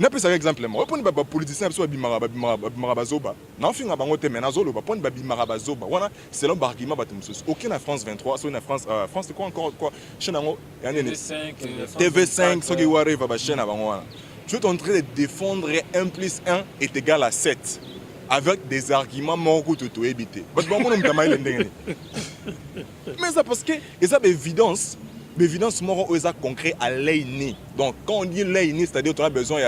n'a pas ça exemple moi poni ba politicien so bimara zoba na finga bango te mena zolo ba poni ba bimara zoba wana selon barguiment ba tumsus aucun na France 23 so na France France c'est quoi encore quoi chaîne ngo TV5 so ki ware va ba chaîne bango wana je suis en train de défendre 1 + 1 est égal à 7 avec des arguments moko to éviter parce que bon mtama ile ndenge mais ça parce que et ça évidence l'évidence moro est concret à l'œil. Donc quand on dit l'œil, c'est-à-dire qu'on a besoin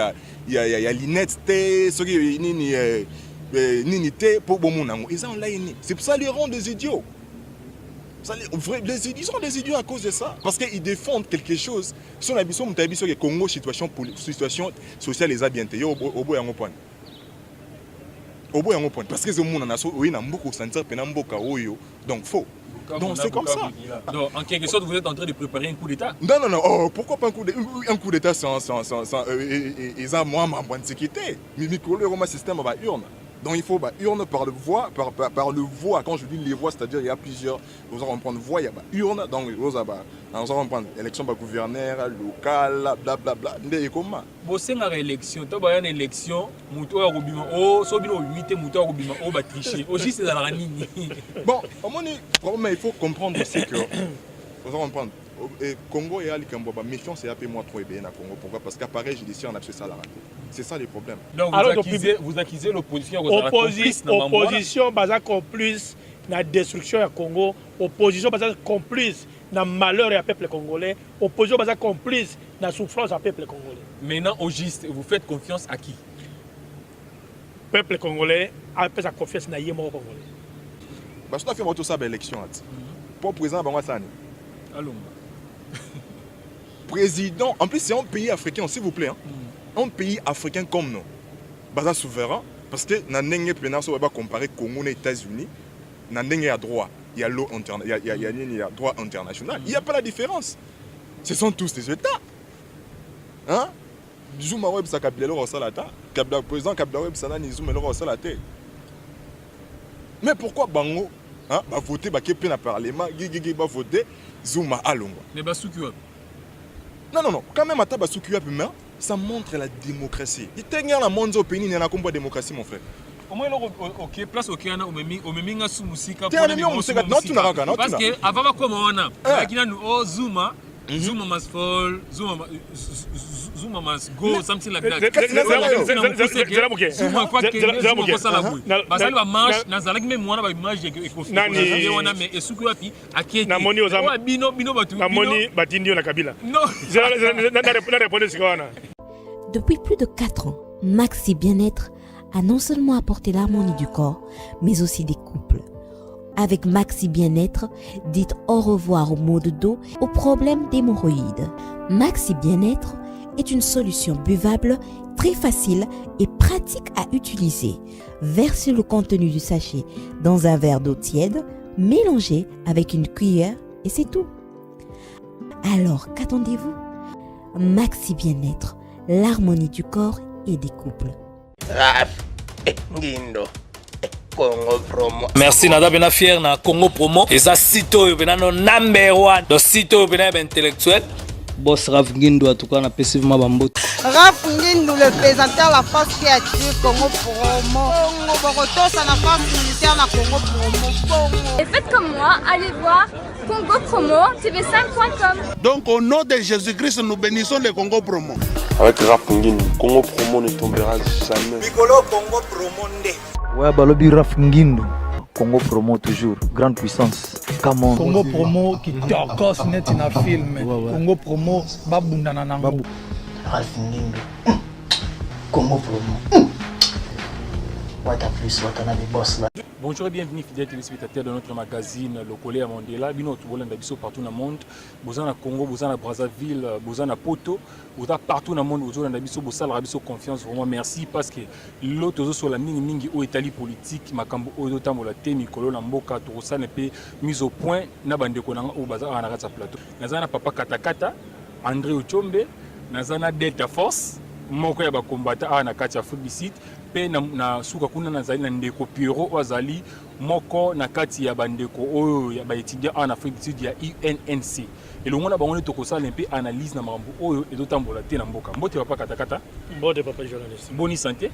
il y a l'innetteté, ce qui n'inité pour bon monde. Ils ont l'œil. C'est pour ça qu'ils rendent des idiots. Ils sont des idiots à cause de ça parce qu'ils défendent quelque chose. Si on a besoin de Congo situation sociale les a bien au bout d'un point. Au bout d'un point parce que ce monde en a oui n'a beaucoup sentir penamboka oyo donc faux. Donc c'est comme ça. Donc en quelque sorte vous êtes en train de préparer un coup d'état. Non oh, pourquoi pas un coup d'état sans ils ont moi ma bonne sécurité. Mimikolo Roma système va urne. Donc il faut urne par le voie par le voie quand je dis les voies c'est-à-dire il y a plusieurs vous allez prendre voie il y a urne donc vous allez prendre élection par gouverneur local bla bla bla ndé comment. Bosenga élection to ba une élection muto ya robima oh so bino 8 muto ya robima oh ba tricher aussi c'est dans la nini. Bon il faut comprendre aussi que vous allez comprendre et Congo et Ali Kamboba méfiance et moi trop bien à Congo pourquoi parce qu'appareil judiciaire on a fait ça la raté. C'est ça le problème. Donc vous accusez l'opposition opposition basa complice na destruction du Congo, opposition basa complice na malheur du peuple congolais, opposition basa complice na souffrance du peuple congolais. Maintenant au juste vous faites confiance à qui? Peuple congolais a fait sa confiance na yemo congolais. Parce que tu as fait tout ça élection pour président bango sani. Allons. Président, en plus c'est un pays africain s'il vous plaît hein. Un pays africain comme nous, basa souverain, parce que na ndenge pena so ba comparer Congo et États-Unis, na ndenge ya droit, il y a l'eau international, il y a droit international. Il y a pas la différence. Ce sont tous des États. Hein? Zuma web sa kabila lo salata, kabila président kabila web sana ni Zuma lo salata. Mais pourquoi bango hein ba voter ba kepe na parlement, gigi ba voter Zuma alongo. Mais ba soukuwa. Non, quand même ata ba soukuwa pe ça montre la démocratie. Il y a la monde au pays, il y a la démocratie, mon frère. Au moins, ok, place au Kenya, au Meminga sous musique. Parce que avant de commencer, il y a un Zuma, Zuma must fall, Zuma must go, something like that. Zuma quoi que Zuma ça la boue. Parce que la marche, dans la même mois, la image est confuse. Mais est-ce que tu as qui na moni ozam bino batu na moni batindio na kabila. Non. Depuis plus de 4 ans, Maxi Bien-être a non seulement apporté l'harmonie du corps, mais aussi des couples. Avec Maxi Bien-être, dites au revoir aux maux de dos, aux problèmes d'hémorroïdes. Maxi Bien-être est une solution buvable, très facile et pratique à utiliser. Versez le contenu du sachet dans un verre d'eau tiède, mélangez avec une cuillère et c'est tout. Alors, qu'attendez-vous? Maxi Bien-être, l'harmonie du corps et des couples. Merci nada bena fier na Congo Promo et ça sito yo bena no number 1 do sito yo bena intellectuel boss Raf Ngindo en tout cas na passivement bambote Raf Ngindo le présentateur la force créative Congo Promo Congo Boroto ça na force militaire na Congo Promo et faites comme moi allez voir Congo Promo tv5.com. Donc au nom de Jésus-Christ nous bénissons le Congo Promo. Avec Raf Ngindo Congo Promo ne tombera jamais. Bigolo Congo Promo ndé. Ouais, balobi Raf Ngindo, Congo Promo toujours, grande puissance. Come on. Congo Promo qui torcos net na film. Congo Promo babunda na nango. Raf Ngindo. Congo Promo. What a plus, what a boss là. Bonjour et bienvenue fidèles téléspectateurs de notre magazine Le Collet à Mandela. Bino Tubolanda biso partout dans le monde. Bozana Congo, Bozana Brazzaville, Bozana Poto, Bozana partout dans le monde. Bozana biso Bosala biso confiance. Vraiment merci parce que l'autre sur la mingi au Italie politique, makambo au tambola te mikolo na mboka to ne pe mise au point na bande ko na au bazar na ratsa plateau. Nazana papa katakata, André Ochombe, Nazana Delta Force. Moko ya ba combattant na kati ya football site pe na suka kuna nazali na ndeko Piero wazali moko na kati ya bandeko oyo ya ba étudiant en Afrique du Sud ya UNNC elongo na bango ne tokosala mpe analyse na mambo oyo ezotambola te na mboka. Mbote papa katakata. Mbote papa journaliste. Boni santé.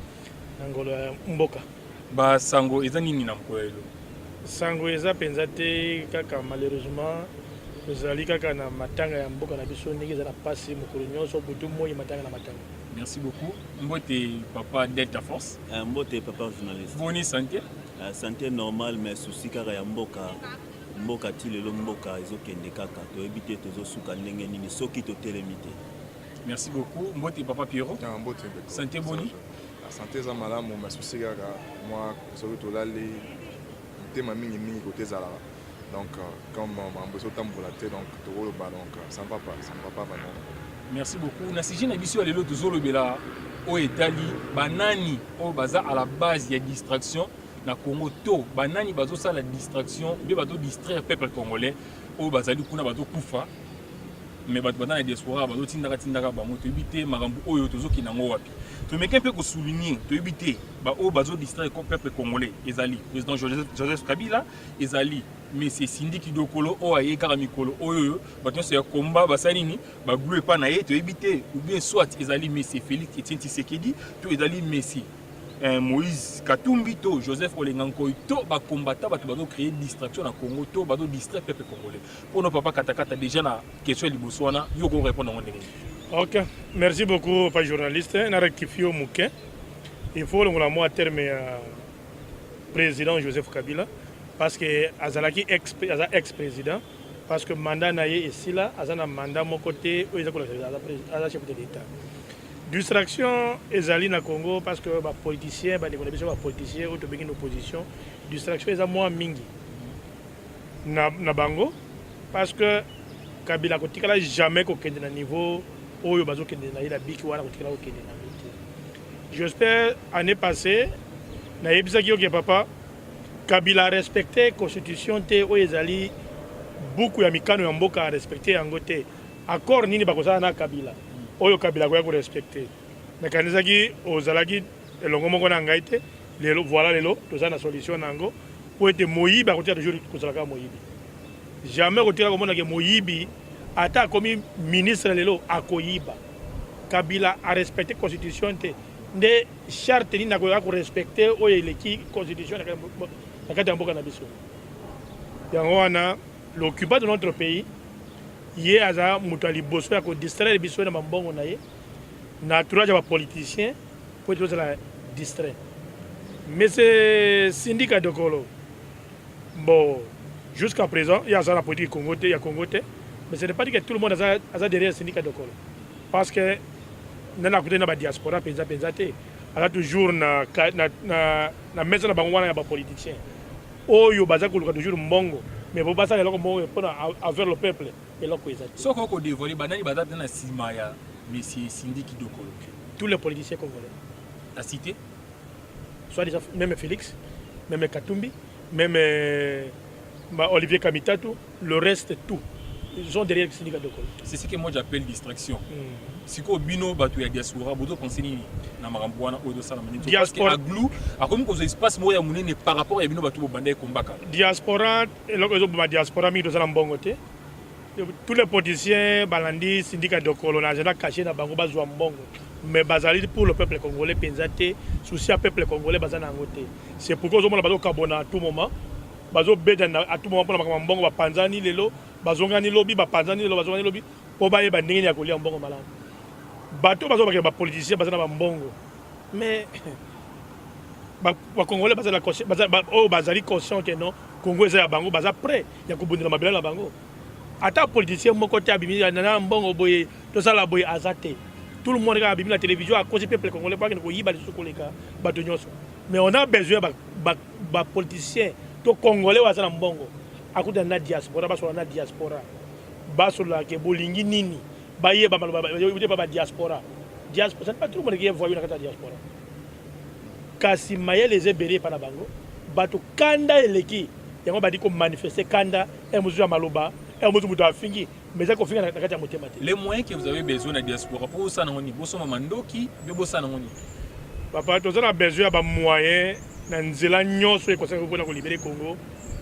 Ngolo mboka. Ba sango eza nini na mkoa elo? Sango eza penza te kaka malheureusement ezali kaka na matanga ya mboka na biso ndenge eza na pasi mokolo nyonso butu moi matanga na matanga. Merci beaucoup. Mbote papa Delta Force. Mbote papa journaliste. Boni santé. Santé normale mais souci kaka ya mboka. Mboka ti lelo mboka ezokende kaka toyebi te tozosuka ndenge nini soki totelemi te. Merci beaucoup. Mbote papa Piero. Mbote. Santé boni. La santé za malamu mais souci kaka moi soki tolali tema mingi côté zala. Donc comme mamboso tambola te donc tolo ba donc ça ne va pas vraiment. Merci beaucoup. Na siji na biso lelo tozolo bela o etali banani o baza à la base ya distraction na Congo to banani bazo sala distraction be bazo distraire peuple congolais o bazali kuna bazo kufa mais bato bana na diaspora bazo tindaka bango to ebite makambo oyo tozoki nango wapi to meke mpe ko souligner to ebite ba o bazo distraire peuple congolais ezali président Joseph Kabila ezali mais c'est Sindiki Dokolo o aye kaka mikolo oyo bato se combat basali ni ba glue pa na ye to ebite ou bien soit ezali mais c'est Félix Etienne Tshisekedi to ezali Messi Moïse Katumbi to Joseph Olenganko to ba combattant bato bazo créer distraction na Congo to bazo distraire peuple congolais pour nos papa katakata déjà na question liboswana yo ko répondre en ndenge. OK, merci beaucoup pas journaliste na rectifier au mouquin. Il faut le mot à terme président Joseph Kabila parce que azalaki ex-président parce que mandat naie ici là azana mandat mon côté o ezako la chef de l'état. Distraction ezali na Congo parce que ba politicien ba déconnexion ba politicien ou to begin opposition distraction eza moins mingi na bango parce que Kabila ko tikala jamais ko kende na niveau oyo bazo kende na ila biki wana ko tikala ko kende na miti. J'espère année passée na yebisaki yo ke papa Kabila a respecté constitution te o ezali beaucoup ya mikano ya mboka a respecté yango te accord nini bakozala na Kabila oyo Kabila ko respecté mais kanizaki ozalaki elongo moko na ngai te lelo voilà lelo toza na solution nango po ete moyibi akotia toujours kozalaka moyibi jamais kotika komona ke moyibi ata komi ministre lelo akoyiba Kabila a respecté constitution te nde charte ni na ko respecter oyo eleki constitution na kati ya mboka na biso yango wana l'occupant de notre pays ye aza mutu aliboso ya kodistraire biso na mambongo na ye na entourage ya bapoliticien po ete tozala distrait mais c'est Sindika Dokolo bon jusqu'à présent il y a ça la politique congolais mais ce n'est pas dit que tout le monde a derrière Sindika Dokolo parce que nana côté na ba diaspora penza te ala toujours na mesa na bango wana ya bapoliticien oyo baza koluka toujours mbongo mais bo basa lelo mbongo pour envers le peuple et loko ezati soko ko dévoiler banani bazata na sima ya monsieur Sindiki Dokolo tous les politiciens congolais la cité soit déjà même Félix même Katumbi même Olivier Kamitatu le reste tout ils sont derrière Sindika Dokolo. C'est ce que moi j'appelle distraction. Si ko bino batu ya diaspora bozo penser nini na makambo wana oyo sala manini parce que aglu akomi ko espace moya munene par rapport ya bino batu bo banda kombaka. Diaspora eloko ezo ba diaspora mi do sala mbongo te. Tous les politiciens balandi Sindika Dokolo na agenda caché na bango bazwa mbongo mais bazali pour le peuple congolais penzate souci à peuple congolais bazana ngote. C'est pourquoi zo mona bazo kabona à tout moment bazo beda à tout moment pour na mbongo ba panzani lelo bazongani lobi bapanzani lelo bazongani lobi po ba yeba ndenge ya kolia mbongo malamu bato bazo ba politicien bazana ba mbongo mais ba congolais bazala conscient bazali conscient que non Congo eza ya bango baza prêt ya kobundela mabela la bango ata politicien moko te abimi na mbongo boye to sala boye azate tout le monde abimi la télévision à cause du peuple congolais pas que ko yiba lisuko leka bato nyonso mais on a besoin ba politicien to congolais wazala mbongo akuta na diaspora baso na diaspora baso la ke bolingi nini baye ba diaspora c'est pas tout le monde qui voit une diaspora kasi maye les ebéré para bango bato kanda eleki yango badi ko manifester kanda et muzu ya maloba et muzu mutu afingi mais ça ko finga na kati ya motema te les moyens que vous avez besoin na diaspora pour ça na ngoni boso mandoki be bosa na ngoni Papa, tu as besoin de moyens, de nyonso et conseil pour libérer Congo.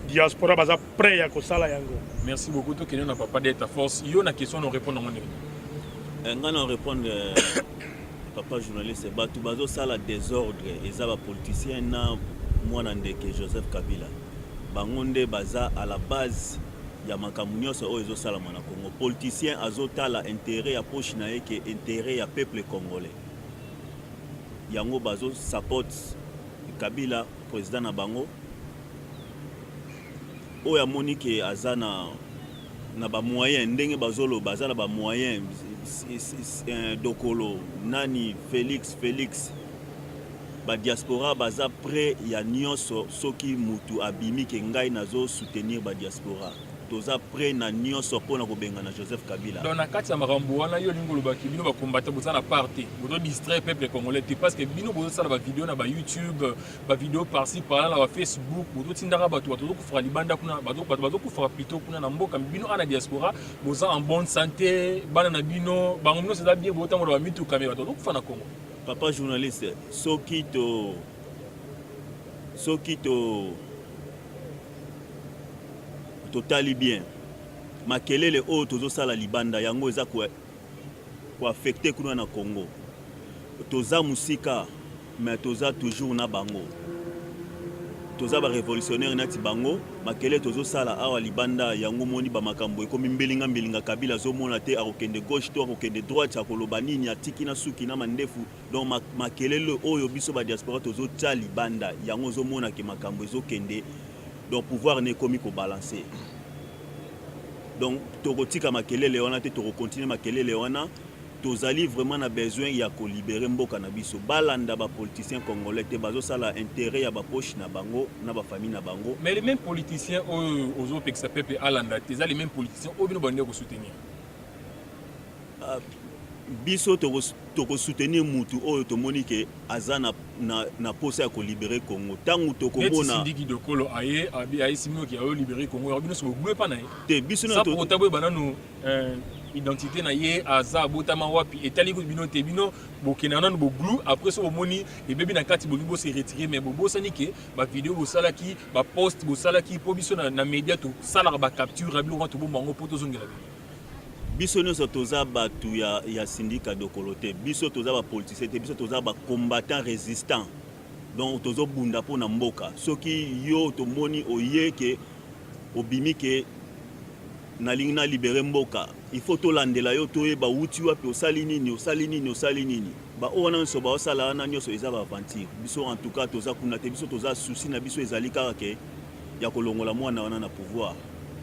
Diaspora baza prêt à kosala yango. Merci beaucoup. Toi qui n'as pas d'être force. Il y a une question à répondre à mon avis. On répond papa journaliste batu bazo sala désordre eza ba politicien na mwana ndeke Joseph Kabila. Bangonde baza à la base ya makambo nyonso oyo ezosalama na Congo. Politicien azotala intérêt ya poche na ye ke intérêt ya peuple congolais. Yango bazo support Kabila président na bango. Oyo amoni ke aza na ba moyen ndenge bazolo baza na ba moyen dokolo nani Félix ba diaspora baza prêt ya nyonso soki mutu abimi ke ngai nazo soutenir ba diaspora toza prêt na nyonso pona kobenga na Joseph Kabila. Dans la carte ya makambo wana yo lingolo baki bino ba combattre boza na parti bozo distraire peuple congolais parce que bino bozo sala ba vidéo na ba YouTube ba vidéo par-ci par-là na ba Facebook bozo tindaka bato bato kufra libanda kuna bato kufra plutôt kuna na mboka bino ana diaspora boza en bonne santé bana na bino bango bino c'est bien bozo tango ba mitu kamera bato kufa na Congo. Papa journaliste soki totali bien makelele oyo tozosala libanda yango eza ko affecter kuna na Congo toza musika mais toza toujours na bango toza ba révolutionnaire nati bango makele tozosala awa libanda yango moni ba makambo ekomi mbelinga Kabila zomona te akokende gauche to akokende droite akoloba nini atiki na suki na mandefu donc makelele oyo biso ba diaspora tozotia libanda yango zomona ke makambo ezokende donc pouvoir ne komi ko balancer donc tokotika makelele wana te tokokontinue makelele wana tozali vraiment na besoin ya ko libérer mboka na biso balanda ba politiciens congolais te bazo sala intérêt ya ba poche na bango na ba famille na bango mais les mêmes politiciens ozo peksa pepe alanda te za les mêmes politiciens obino bande ko soutenir biso toko soutenir mutu oyo tomoni ke azana na posa ya ko libérer Congo tangu tokombona Sindiki Dokolo aye simio ki ayo libérer Congo ya bino so gloué pa na ye te biso na to otabwe banano identité na ye aza botama wapi etali ko bino te bino bokena nanu bo glou après so bomoni e bebi na kati bo libo se retirer mais bo sani ke ba vidéo bo sala ki ba post bo sala ki po biso na média to sala ba capture bilo to bo mango poto zongela biso nyonso toza batu ya Sindika Dokolo te biso toza ba politicien te biso toza ba combattant résistant donc tozo bunda po na mboka soki yo tomoni oye ke obimi ke nalingi na libérer mboka il faut tolandela yo toyeba wuti wapi osali nini ba ona nso ba osala na nyonso eza ba aventure biso en tout cas toza kuna te biso toza souci na biso ezali kaka ke ya kolongola mwana wana na pouvoir.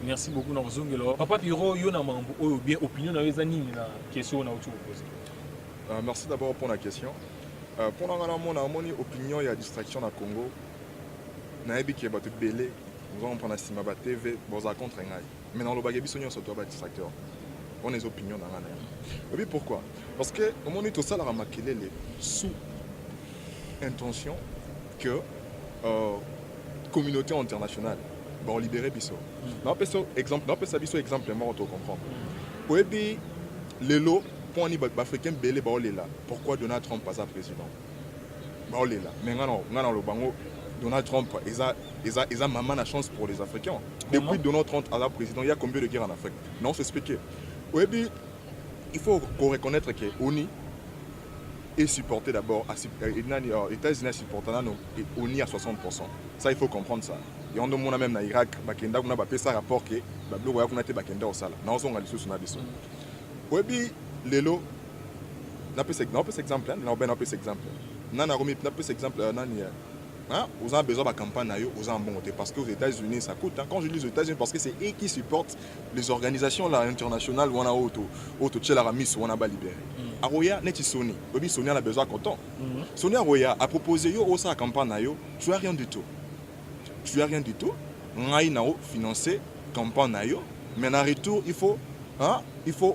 Merci beaucoup na zongelo papa Piro yo na mambo oyo bien opinion na eza nini na question na utu poser. Merci d'abord pour la question. Pour la moni opinion il y a distraction na Congo na ebi ki bato belé nous allons prendre Sima ba TV boza contre ngai mais dans le bagage biso nyonso to ba distracteur on les opinions dans ngana. Oui pourquoi parce que au moment où tout ça la makelele sous intention que communauté internationale bon libérer biso non peut exemple non peut ça biso exemple moi on te comprendre oui bi lelo pour ni africain belé ba olela pourquoi Donald Trump pas président ba olela mais ngana le bango Donald Trump eza maman la chance pour les Africains depuis Donald Trump à la président il y a combien de guerres en Afrique non c'est expliqué oui bi il faut qu'on reconnaître que ONU est supporté d'abord les États-Unis supportent ONU à 60%. Ça il faut comprendre ça. Et on demande même na Irak bakenda kuna ba pesa rapport que ba bloko ya kuna te bakenda au sala. Na ozonga lisusu na biso. Webi lelo na pesa exemple na ben na pesa exemple. Na romi na pesa exemple nani hein, vous avez besoin de la campagne, vous avez bon parce que aux États-Unis ça coûte. Hein. Quand je dis aux États-Unis, parce que c'est eux qui supportent les organisations là, internationales, où on a auto la Ramis, où on a libéré. Aroya, neti Sony, oui Sony a besoin de content. Sony Aroya a proposé yo aussi la campagne, tu as rien du tout. Tu as rien du tout. On a financé campagne mais en retour il faut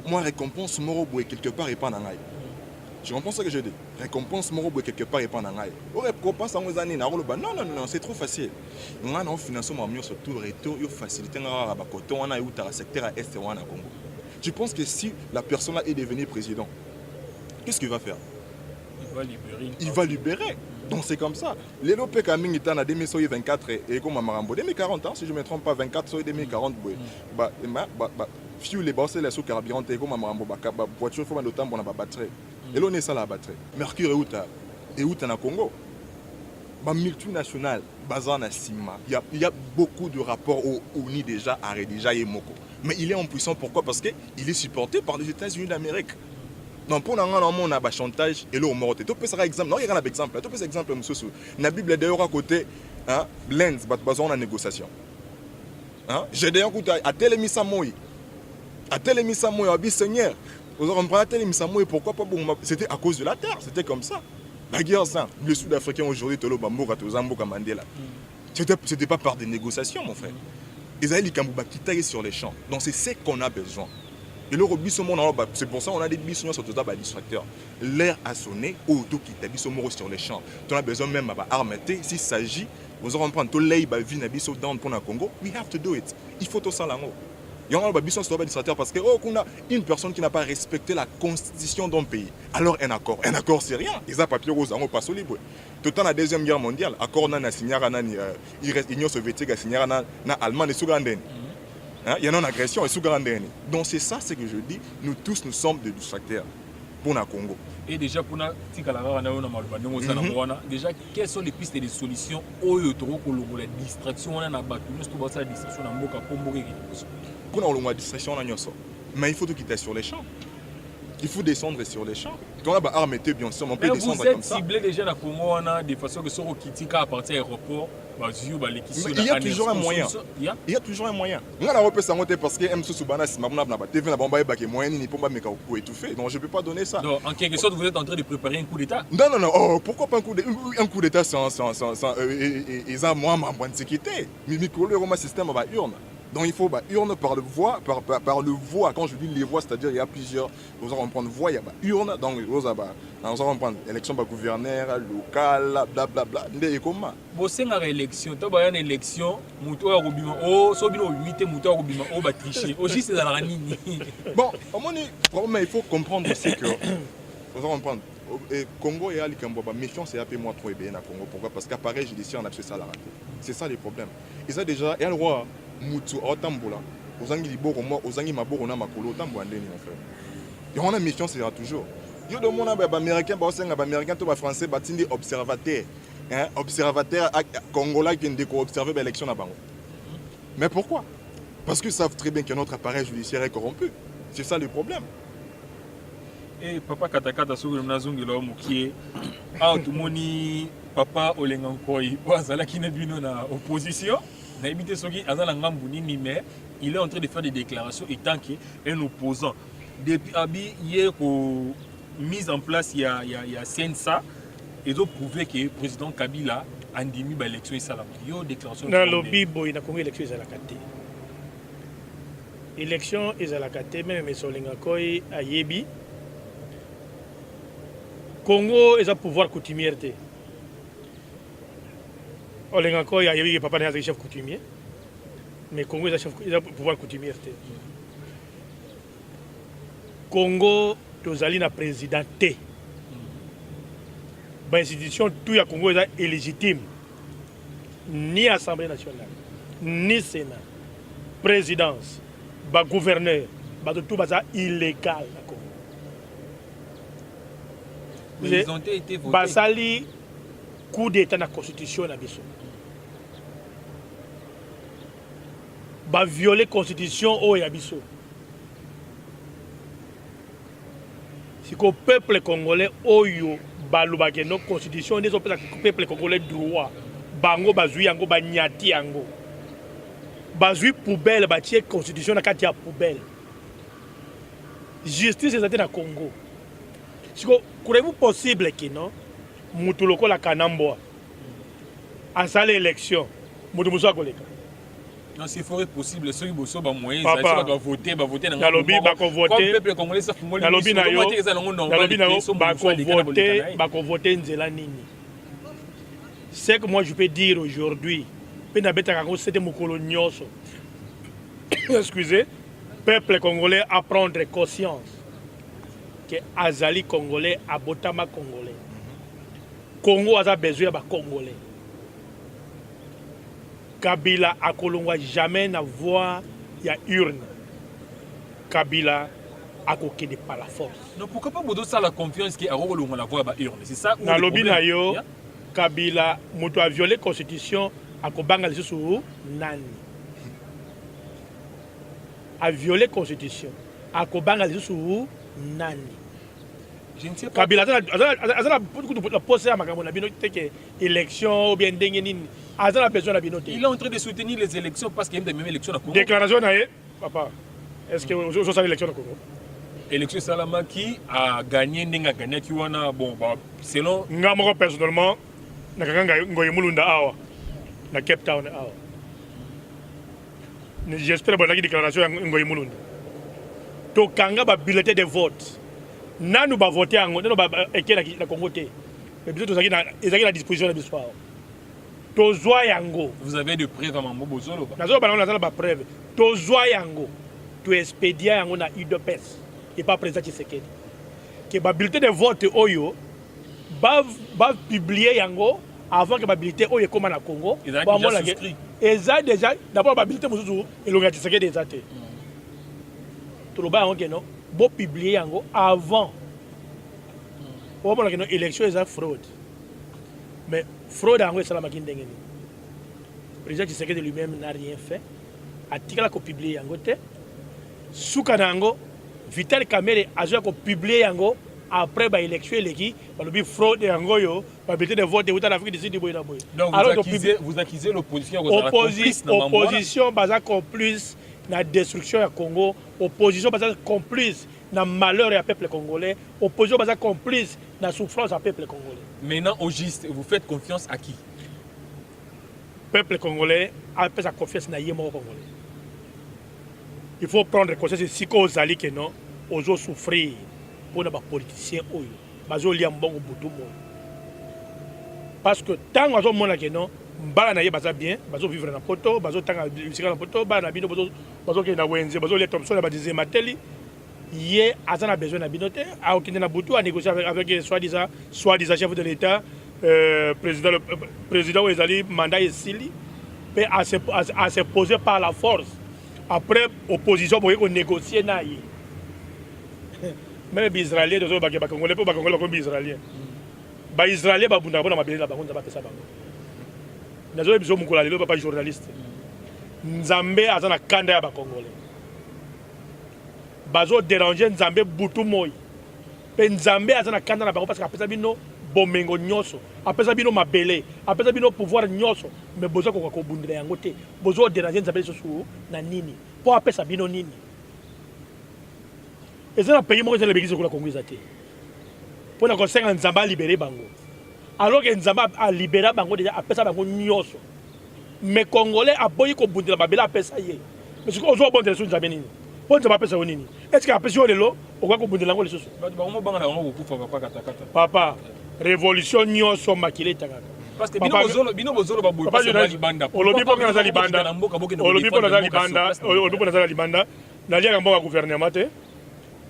moi récompense moroboué quelque part et pas dans je comprends ce que je dis. Récompense moroboué quelque part et pas dans récompense en aux années non, c'est trop facile. On a un financement mieux sur tout le retour, il faciliter un coton, on a eu un secteur à Est et à Congo. Tu penses que si la personne là est devenue président, qu'est-ce qu'il va faire? Il va libérer. Donc c'est comme ça. Les lopes Kaming est en 2024 et comme Marambo 2040 ans, si je ne me trompe pas, 24 sur 2040. Fiu les boss les sous carburant et comme Marambo voiture faut de temps pour la batterie. Et là on est ça la batterie. Mercure et où en Congo. Multinational, basé na Sima. Il y a beaucoup de rapports au ONU déjà à Redija et Moko. Mais il est impuissant, pourquoi? Parce qu'il est supporté par les États-Unis d'Amérique. Donc pour nous, on a un chantage et là on mort. Tu peux faire exemple. Non, il y a un exemple. Tu peux faire exemple monsieur sous. La Bible d'ailleurs à côté, hein, blends, basé en négociation. Hein? J'ai d'ailleurs à tel émissamoy. À tel émissamoy, à Seigneur. Vous avez compris à tel émissamoy, pourquoi pas bon? C'était à cause de la terre, c'était comme ça. La guerre, ça, le Sud-Africain aujourd'hui, c'était pas par des négociations, mon frère. Israël qui taille sur les champs. Donc c'est ce qu'on a besoin. Et le c'est pour ça qu'on a des bisons sur tout ça, distracteurs. L'air a sonné, auto qui t'a bisons sur les champs. Tu as besoin même d'armes, s'il s'agit, vous aurez prendre tout l'air, vie, bisons down pour le Congo. We have to do it. Il faut tout ça là-haut. Il y a un bisson sur distracteur parce que on a une personne qui n'a pas respecté la constitution d'un pays. Alors un accord c'est rien. Ils ont papier rose en pas libre. Tout dans la deuxième guerre mondiale, accord n'a signé l'Union soviétique a signé na Allemagne et Sougandène. Il y a une agression et Sougandène. Donc c'est ça ce que je dis, nous tous nous sommes des distracteurs pour le Congo. Et déjà pour la déjà quelles sont les pistes et les solutions au la distraction on a la distraction dans mboka pomboke. Pour la distraction, mais il faut tout quitter sur les champs. Il faut descendre sur les champs. Quand on a armé, bien sûr, on peut descendre comme ça. Vous êtes ciblé déjà dans le Congo, on a des façons que sont quitter à partir de l'aéroport. Il y a toujours un moyen. Il y a toujours un moyen. On a repéré ça parce que M. Soubana, si ma TV n'a pas été moyen, il n'y a pas de étouffer. Donc je ne peux pas donner ça. Donc en quelque sorte, vous êtes en train de préparer un coup d'État. Non. Oh, pourquoi pas un coup d'État sans moi, ma sécurité. Mais le système va urne. Donc il faut urne par le voie, par le voie. Quand je dis les voies, c'est-à-dire il y a plusieurs. Vous allez prendre voie, il y a urne. Donc vous allez prendre élection gouverneur, local, blablabla. Et comment? Vous avez une élection, vous avez une élection, vous avez une élection, vous avez une élection. Bon, il faut comprendre aussi que. Vous allez comprendre. Congo et Alikambo, méfiance et appelez-moi trop bien à Congo. Pourquoi? Parce qu'appareil judiciaire, on a fait ça à la raté. C'est ça les problèmes. Ils ont déjà, et le roi, Moutou, Otambola, Ozangi Liboro, Ozangi Maboro, Namakolo, Otambo, Andeni, mon frère. Et on a méfiance, il y a toujours. Yo de mon américain, américain, tout français, batindi observateur. Observateur congolais qui ont observé l'élection à Bango. Mais pourquoi? Parce qu'ils savent très bien que notre appareil judiciaire est corrompu. C'est ça le problème. Et papa katakata soki nazongela mokie a tumoni papa olenga nkoi bazala kina bino na opposition na ebité soki azala ngambu nini mais il est en train de faire des déclarations étant qu'un opposant depuis abi hier ko mise en place il y a CNSA et ont prouvé que le président Kabila a ndimi ba élection et salama yo déclaration dans lobby boy na Congo élection ezala kate élection ezala kate même solenga koi ayebi Congo est un pouvoir coutumier. On a encore il papa n'est chef coutumier, mais Congo est un pouvoir coutumier. Congo, tous allés na présidenté. L'institution tout ya Congo est illégitime. Ni Assemblée nationale, ni Sénat, présidence, gouverneur, tout est illégal. Mais ils ont été votés. Basali coup d'état dans la constitution na biso. Ba violer la constitution au yabiso. Si le peuple congolais oyo balubake no constitution des peuple congolais droit bango bazui yango ba nyati yango. Bazui poubelle ba tie constitution na kati ya poubelle. Justice est dans Congo. Croyez-vous possible que non Moutuloko la Kanamboa à ça l'élection Moutumuso Koleka? Non, c'est fort possible. Ceux qui sont moyens, ils doivent voter dans le lobby, le peuple congolais ça fumo le lobby voter nzela nini. Ce que moi je peux dire aujourd'hui, c'était mon colonioso. Excusez, peuple congolais à prendre conscience que Azali congolais, Abotama congolais. Congo a besoin de Congolais. Kabila a kolongwa jamais na voix ya urne. Kabila a kokende par la force. Donc pourquoi pas bodo ça la confiance qui a rolongo la voix ba urne? C'est ça. Na lobi na yo Kabila moto a violé constitution a kobanga les sous nani. A violé constitution a kobanga les sous nani. Je ne sais pas. Kabila azala la poser à makambo na bino teke élection ou bien ndenge nini. Azala besoin na bino te. Il est en train de soutenir les élections parce qu'il y a même élection à Congo. Déclaration na papa. Est-ce que vous avez l'élection au Congo? Élection Salama qui a gagné ndenge gagné qui wana bon bah selon nga moko personnellement nakanga ngoye mulunda awa na Cape Town awa. J'espère bonaki déclaration ngoye mulunda. To kanga ba bulletin de vote. Nanu ba voter yango nano ba ekela na Congo te. Mais biso tozaki na disposition na biso awa. Tozwa yango. Vous avez de preuves à Mambo Bozolo ba. Nazo ba na ba preuve. Tozwa yango. To expédier yango na UDPS. Et pas président Tshisekedi. Que ba bulletin de vote oyo ba publier yango avant que ba bulletin oyo comme na Congo. Ils ont déjà souscrit. Eza déjà d'abord ba bulletin mususu elonga Tshisekedi déjà te. To lo ba yango que non. Bo publier yango avant. Pour moi que non élection eza fraude. Mais fraude yango ça la makinde ngeni. Président Tshisekedi lui-même n'a rien fait. A tika ko publier yango te. Suka nango Vital Kamerhe a publié yango après ba élection eleki ba lobi fraude yango yo ba bulletin de vote de l'Afrique du Sud de boyna boy. Donc vous accusez l'opposition opposition baza complice na destruction ya Congo, opposition baza complice na malheur ya peuple congolais, opposition baza complice na souffrance ya peuple congolais. Maintenant au juste, vous faites confiance à qui? Peuple congolais a fait sa confiance na yemo congolais. Il faut prendre conscience de ce qu'on a dit que non, aux gens souffrir pour les politiciens, bazo liam bongo butu mo. Parce que tant que on a que non, bala na ye baza bien, bazo vivre na poto, bazo tanga bisika na poto, bala na bino bazo ke na wenze, bazo les Thompson ba dizer mateli, ye azana besoin na binote, a okinde na butu a négocier avec soi-disant chef de l'État, président ezali mandat esili, pe à se poser par la force. Après, l'opposition pour négocier. Même les Israéliens, les Congolais, les Israéliens. Les Israéliens, ils sont pas journalistes. Nzambe a un kanda ya Congolais. Bazo déranger Nzambe butu moy. Pe Nzambe a un kanda na bango parce qu'après ça bino bomengo nyoso. Après ça bino mabele. Après ça bino pouvoir nyoso. Mais bozo ko ko bundira yango te. Bozo déranger Nzambe sosu na nini. Pour appeler ça bino nini. Et c'est un pays mo que les bégises ko la Congo ezate. Pour na conseiller Nzamba libérer bango. Alors que Nzamba a libéré bango déjà après ça bango nyoso. Mais Congolais a boyi ko bundira babela après ça yé. Mais ce qu'on zo bon de sur Nzamba nini. Pour Nzamba après ça nini. Est-ce que après ça lelo o ko bundira ngo les soso. Papa, révolution nyoso makile takaka. Parce que bino bozolo ba boy pas libanda. Olobi po na libanda. Olobi po na libanda. Olobi po na libanda. Na lia mboka gouvernement te.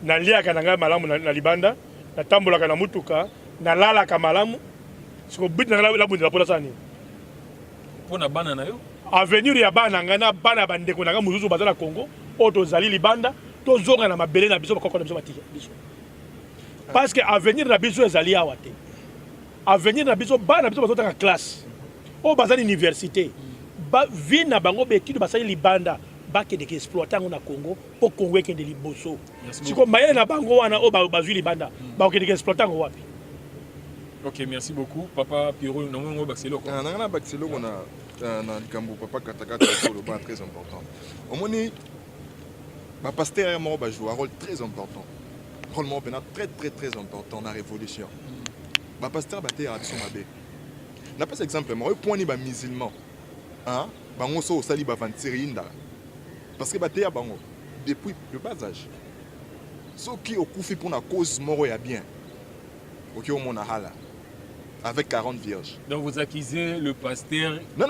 Na lia kananga malamu na libanda. Na tambola kana mutuka. Na lala ka malamu. Siko bit na la bundira pour ça ni. Pona bana na yo. Avenir ya bana ngana bana bandeko na muzuzu bazala Congo. Oto zali libanda. To zonga na mabele na biso bakoko na biso batika biso. Parce que avenir na biso ezali awa te. Avenir na biso bana biso bazotanga classe. O bazali université. Ba vie na bango bekidu basali libanda ba ke de exploiter na Congo pour Congo ke de liboso. Siko mayele na bango wana o bazui libanda ba ke de exploiter ngo wapi. OK, merci beaucoup papa Piro nango baxelo ko. Na baxelo ko na likambo papa katakata sur le banc très important. Omoni ba pasteur mo ba joue un rôle très important. Rôle mo très important dans la révolution. Ba pasteur ba te action mabe. Na pas exemple moi point ni ba musulman. Hein? Bango so sali ba vantirinda. Parce que ba te bango depuis le bas âge. So qui okufi pour la cause moro ya bien. OK au mona hala. Avec 40 vierges. Donc vous accusez le pasteur. Non,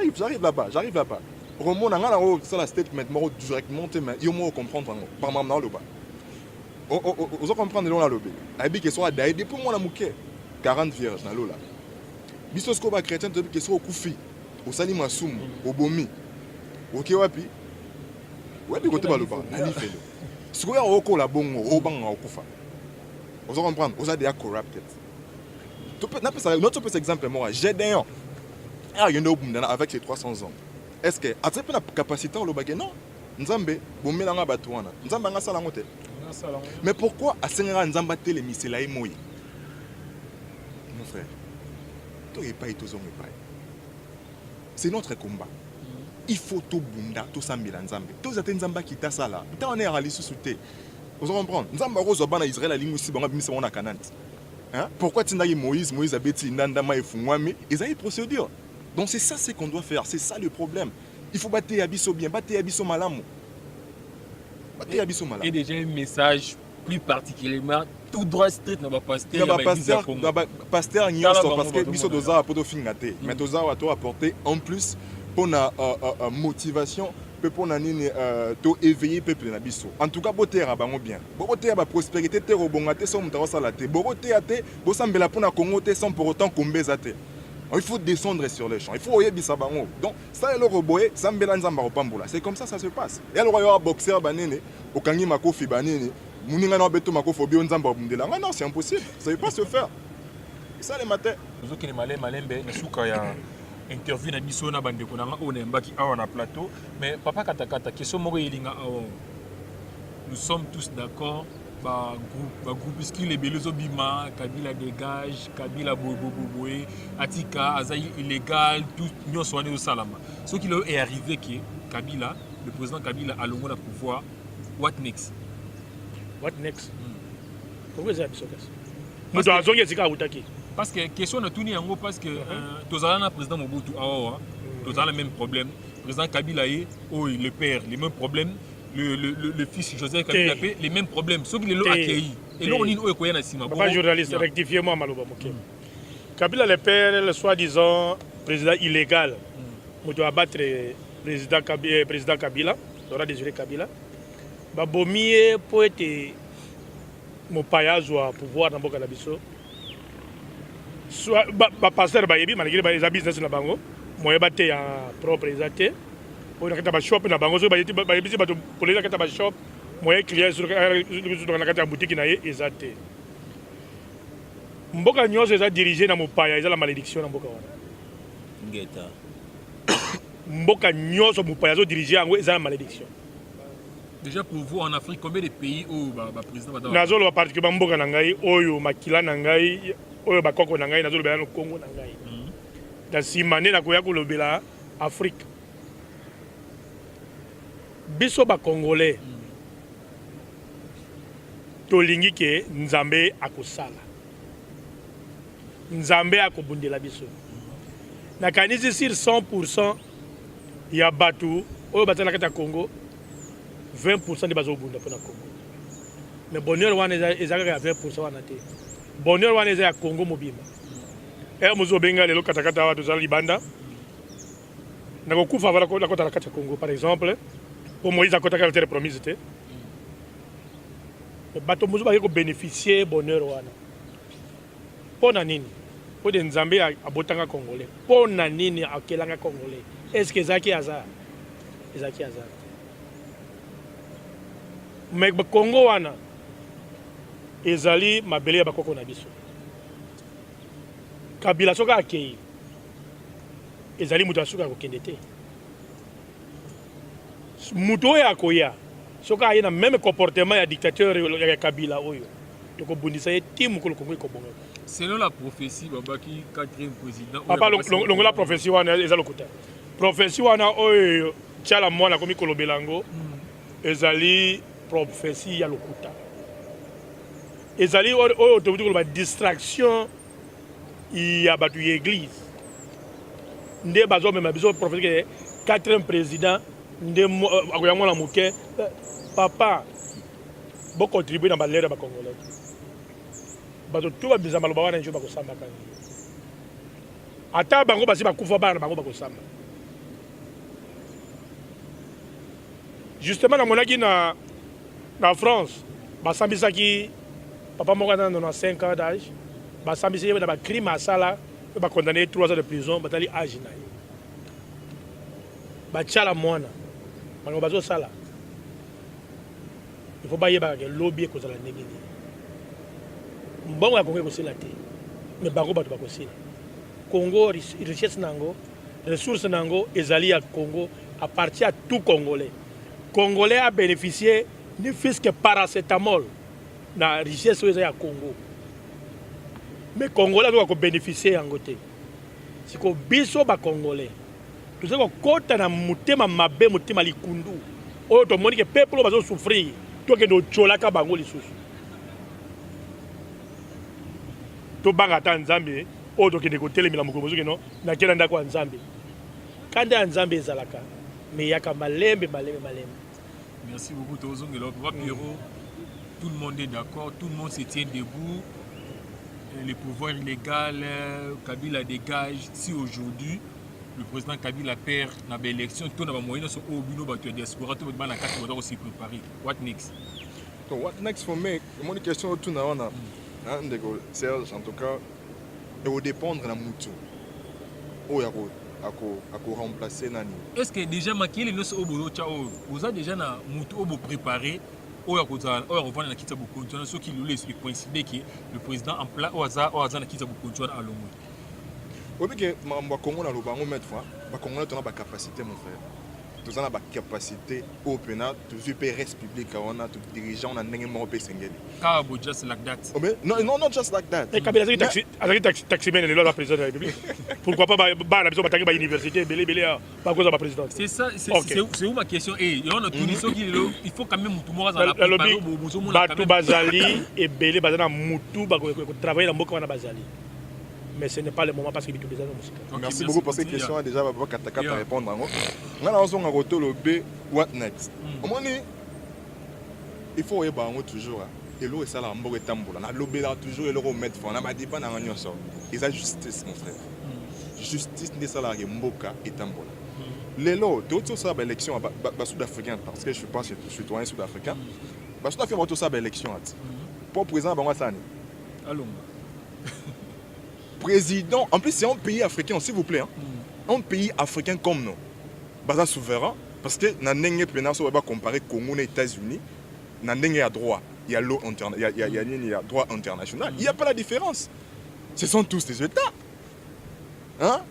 j'arrive là-bas. Romo na ngana o ça la statement moro directement mais yo mo comprendre par maman na loba. Ozo comprendre là lobe. Abi que soit d'aide pour moi la muke. 40 vierges na lola biso sko ba chrétien to ke so kufi osali masumu obomi oke wapi wapi kote baloba na lifelo siko ya oko la bongo obanga okufa vous comprendre vous avez corrupted notre exemple moi Gédéon avec ses 300 ans est-ce que a une capacité au lobage non nzambe bomelanga batwana nzambe nga sala ngote mais pourquoi asenga nzamba tele misela moyi mon frère toi et pas et tous pas c'est notre combat il faut tout bunda tout sambila nzambe tous aten nzamba kita sala tant on est à l'issue vous comprenez nzamba rozo bana Israël a lingu si banga bimisa on a Canaan hein pourquoi tindaki Moïse abeti ndanda ma efungwami ils ont une procédure donc c'est ça ce qu'on doit faire c'est ça le problème il faut battre abisso bien battre abisso malamu battre abisso malamu et déjà un message plus particulièrement tout droit street na ba pasteur pasteur nyonso parce que biso doza poto fingate mais doza to apporter en plus pour na motivation pour na nini to éveiller peuple na biso en tout cas botera bango bien botera ba prospérité te robongate so mutaro sala te botera te bosambela pour na Congo te sans pour autant kombeza te il faut descendre sur les champs il faut oyebisa bango donc ça le roboye sambela nzamba opambola c'est comme ça se passe et alors il y a boxeur banene okangi makofi banene muninga na beto makofi bio nzamba obundela non c'est impossible ça ne peut pas se faire ça les matins nous qui malembe na suka ya interview na biso na bandeko na on embaki awa na plateau mais papa katakata question moko elinga awa nous sommes tous d'accord ba groupuscule les belozo bima Kabila dégage Kabila boboboboé atika azai illégal tout nyonso wane salama ce qui est arrivé que Kabila le président Kabila a longo na pouvoir what next pourquoi ça biso kasi muto azongi sika utaki parce que question na tuni yango parce que tozala na président Mobutu awa tozala le même problème président Kabila est le père les mêmes problèmes le fils Joseph Kabila paie les mêmes problèmes ceux qui les l'ont accueilli et là on dit oyo koya na sima pas journaliste rectifiez-moi maloba moké Kabila le père le soi-disant président illégal muto abattre président Kabila Laurent Désiré Kabila babomie po ete mopaya azwa pouvoir na mboka na biso soit pasteur bayebi malgré ba business na bango moyeba te ya propre ezate oyo nakata ba shop na bango so bayebisi bato polele nakata ba shop moye client sur nakata ya boutique na ye ezate mboka nyonso eza dirigé na mopaya eza la malédiction na mboka wana ngeta mboka nyonso mopaya zo dirigé yango eza la malédiction. Déjà pour vous en Afrique, combien de pays où le président va dans nazolo particulièrement mboka na ngai oyo makila na ngai oyo bakoko na ngai nazolo bela Congo na ngai da simane na koya kolobela Afrique biso ba congolais tolingi ke nzambe akosala nzambe akobundela biso na kanisi sur 100% ya batu oyo batala kata Congo 20% de bazobunda pour na Congo mais bonheur wana ezaka ya 20% wana te bonheur wana eza ya Congo mobimba muzo benga lelo katakata wa tozala libanda na kokufa vala ko kota kata Congo par exemple pour Moïse akota ka terre promise te bato muzo ba ko bénéficier bonheur wana pona nini po de nzambe abotanga congolais pona nini akelanga congolais est-ce que ezaki azar mais Congo wana ezali mabele ya bakoko na biso Kabila soka akei ezali mutu asuka kokende te mutu oyo akoya soka aye na même comportement ya dictateur ya Kabila oyo tokobundisa ye ti mokolo Congo ekobonga selon la prophétie babaki 4e président papa longo la prophétie wana eza lokuta prophétie wana oyo tiala mwana komi kolobelango ezali prophétie ya lokuta ezali oyo tobuti koloba distraction ya batu ya église nde bazomema biso prophétie 4e président nde akoya mwana moke papa bocontribue na balere bakongolais bato to babisa maloba wana njo bakosamba kani ata bango basi bakufa bana bango bakosamba justement namonaki na France basambisaki papa moko na 95 ans d'âge basambisi ye na bacrime asala condamné 3 ans de prison batali age na ye batiala mwana bango bazosala il faut bayebaka ke lobi ekozala ndenge nini mbongo ya kongo ekosila te mais bango bato bakosila Congo richesse nango ressources nango ezali ya Congo appartient à tout Congolais. Congolais a bénéficié ne fût-ce que paracétamol na richesse ezali ya Congo. Mais Congolais doit bénéficier en côté. Si ko biso ba Congolais. Tout ça ko kota na mutema mabe mutema likundu. Oyo to moni ke peuple bazo souffrir. To ke do chola ka bango lisusu. To banga ta Nzambe oyo to ke de ko telemela mukobozo ke no na kela ndako ya Nzambe. Kanda ya Nzambe ezalaka. Mais yaka malembe. Merci beaucoup Tozongelo. Pierrot, tout le monde est d'accord, tout le monde se tient debout. Le pouvoir illégal, Kabila dégage. Si aujourd'hui, le président Kabila perd dans l'élection, tout le monde est au bureau de la diaspora, tout le monde est aussi préparé. What next? So what next for me? Mon question tout na wana. Serge, en tout cas, il va dépendre de la moutou. Oh, il remplacer nani. Est-ce que déjà maquillé les noces au boulot, vous avez déjà na moutou au préparé? Ou à revendre la Kita Bukontuan, ce qui nous laisse coïncider que le président en place au hasard la Kita Bukontuan à l'homme. Oui, mais que ma Congo na lobango mettre fois, ma Congo na ba capacité mon frère. Tous on a ba capacité au pénal, tous UPRS public on a tout dirigeant on a n'engé mo pe sengeli. Kabo just like that. Oh mais non not just like that. Et Kabila taxi men le la président de la République. Pourquoi pas ba la biso bataki ba université belé pas cause ba président. C'est ça c'est où ma question et on a tout dit qui il faut quand même mutu mora za la préparer bozo mo la quand bazali et belé bazana mutu ba travailler dans mboka na bazali. Mais ce n'est pas le moment parce qu'il y a des gens. Merci beaucoup pour cette question. Déjà, on va répondre. On a un retour le B. What next? Il faut toujours. Et l'eau est ça, la mort est tamboula. On a l'obé là toujours et l'euro mettre. On a ma dit pas dans un sort. Et ça, justice, mon frère. Justice des salariés, Mboka et tamboula. Les lots, d'autres ça, l'élection sud-africaine, parce que je suis pas citoyen sud-africain. Sud-africain, d'autres ça, l'élection. Pour président, on va ça. Allons. Président, en plus c'est un pays africain, s'il vous plaît. Un pays africain comme nous. Baza souverain, parce que dans n'engé pénal, on va comparer Congo et États-Unis. Dans n'engé à droit, il y a l'eau il y a droit international. Il n'y a pas la différence. Ce sont tous des États. Hein?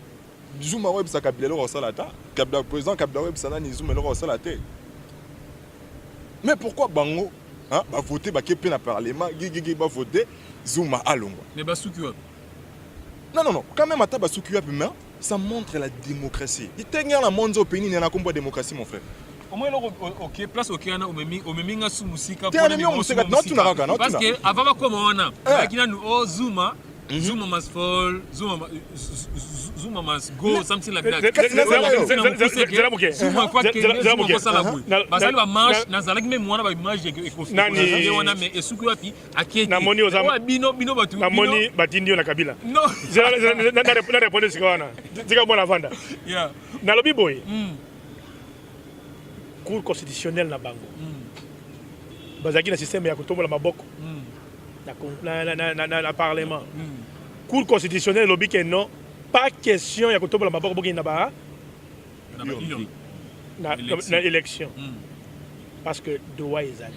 Zouma web sa Kabila le Rosalata, Kabila président Kabila web sana ni Zouma le Rosalata. Mais pourquoi Bango va voter ba kepe na parlement, gigi va voter Zouma alongo. Mais Basouki Non, quand même, ça montre la démocratie. Il y a un monde au pays, il y a une démocratie, mon frère. Au moins, ok, place au Kenya, au Meminga sous Moussika. Parce que avant, comme on a, il y a un Zuma. Zuma must fall, Zuma must go, something like that. Zuma quoi que Zuma faut ça la boue. Parce que la marche, dans la même mois, la marche est confirmée. On a mais et sous quoi puis à qui? Na moni ozama. Bino batu. Na moni batindio na Kabila. Non. Na répondre ce qu'on a. Diga bona vanda. Yeah. Na lobi boy. Cour constitutionnelle na bango. Bazaki na système ya kotombola maboko. Na parlement. Cour constitutionnelle lobby que non, pas question ya kotombola maboko boki na ba na élection. Parce que droit ezali.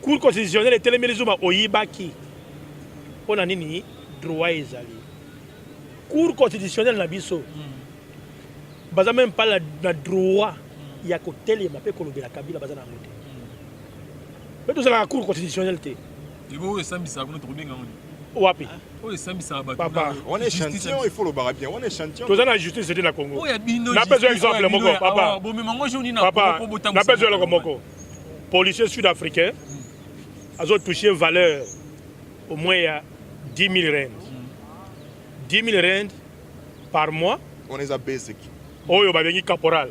Cour constitutionnelle etelemeli Zuma oyibaki. Pona nini droit ezali. Cour constitutionnelle na biso. Baza même pas la droit ya kotelema pe kolobela Kabila baza na moté. Mais tout ça la cour constitutionnelle té. Et vous et Sambi ça notre bien Wapi. Papa, on est échantillon, il faut le barrer bien. On est échantillon. Tout ça la justice c'était la Congo. N'a pas besoin d'exemple moko papa. Papa, n'a pas besoin de moko. Policiers sud-africains ont touché valeur au moins il y a 10 000 rand. 10 000 rand par mois. On les a basic. Oh, il va venir caporal.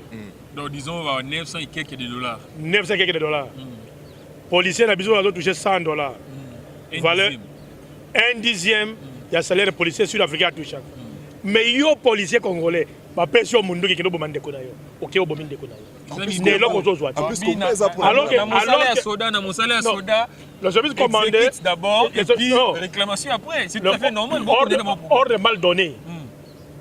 Donc disons 900 et quelques $. 900 et quelques $. Policiers ont touché $100. Valeur. Un dixième, il y a salaire de policier sud-africain à toucher. Mais yo policier congolais, bapesi yo mundu kekende oboma ndeko na yo oke obomi ndeko na yo neloko ozozwa te alors que soda na mosala ya soda le service commandé d'abord et puis réclamation après c'est tout à fait normal ordre mal donné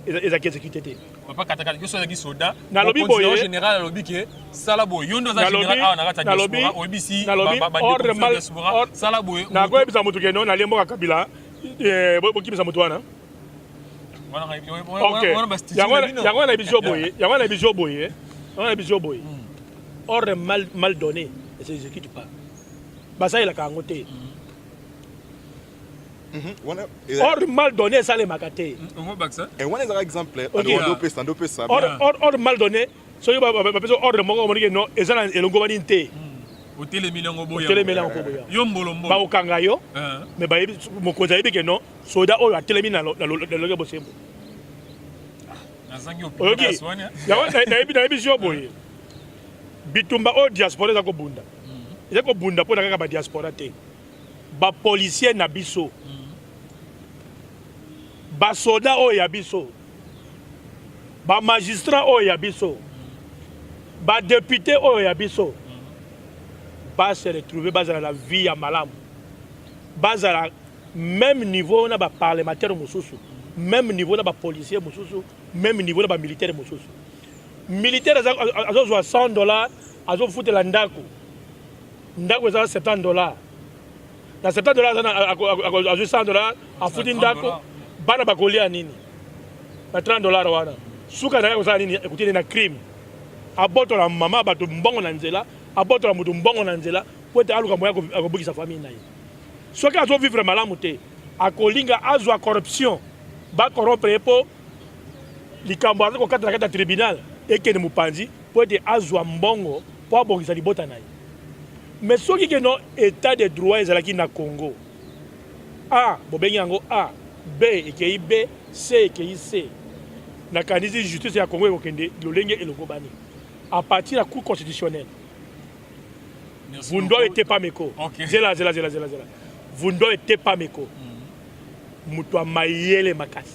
ezaki exécuté te papa katakata yo soda ki soda nalobi boye général alobi ke sala boye yo ndo za général awa na kata diaspora oyebisi ordre mal sala boye na koyebisa mutu keno na lembo ka kabila bokimisa mutu wana yango na biso boye ordre mal donné et ça exécute pas basalelaka yango te ordre mal donné esalemaka te ordre mal donné soki bapesa ordre moko omonike no eza na elongobani te bakokanga yo mais mokonzi ayebi ke no soda oyo atelemi na lolenge bosembo oyoki nayebi yo boye bitumba oyo diaspora eza kobunda mpona kaka badiaspora te bapolisier na biso basoda oyo ya biso bamagistrat oyo ya biso badepute oyo ya biso base retrouver bazala na vie ya malamu bazala même niveau na baparlementaire mosusu même niveau na bapolisier mosusu même niveau na bamilitaire mosusu militaire azozwa $100 azofutela ndako eza $70 na $70 azwi $100 afuti ndako bana bakolia nini na $30 wana suka naye kozala nini ekutini na crime abotola mama bato mbongo na nzela abotola mutu mbongo na nzela po ete aluka moya akobukisa famille na ye soki azovivre malamu te akolinga azwa corruption bakorompre ye mpo likambo aza kokata na kati ya tribunal ekende mopanzi po ete azwa mbongo mpo abongisa libota na ye mais soki keno état de droit ezalaki na Congo a bobengi yango a b ekei b c ekei c na kanisi justice ya Congo ekokende lolenge elokobani à partir de la cour constitutionnelle. Vous ne doitez pas meko. Zela. Vous ne doitez pas meko. Moutoua maïele makasi.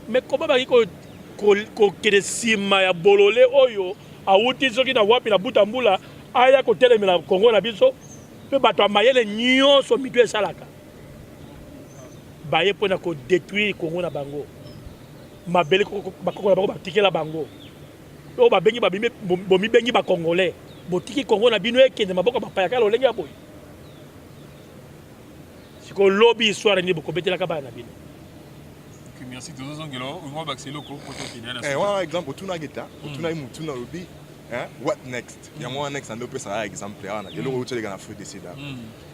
Mais comment va ko keresima ya bolole oyo a wuti soki na wapi na butambula aya ko telemela Congo na biso pe bato maïele nyonso mitu esalaka. Baye pona ko détruire Congo na bango. Mabele bakoko na bango batikela bango. O babengi babime bomi bengi ba congolais botiki Congo na bino ekende maboko bapaya kala olenge aboy siko lobby histoire ni bokobetela ka bana bino. Merci tous ngelo ngo baxelo ko poto kidana. One exemple tuna geta tuna imutu na lobby what next yango next ando pesa exemple ana kelo ko tshele kana feu décider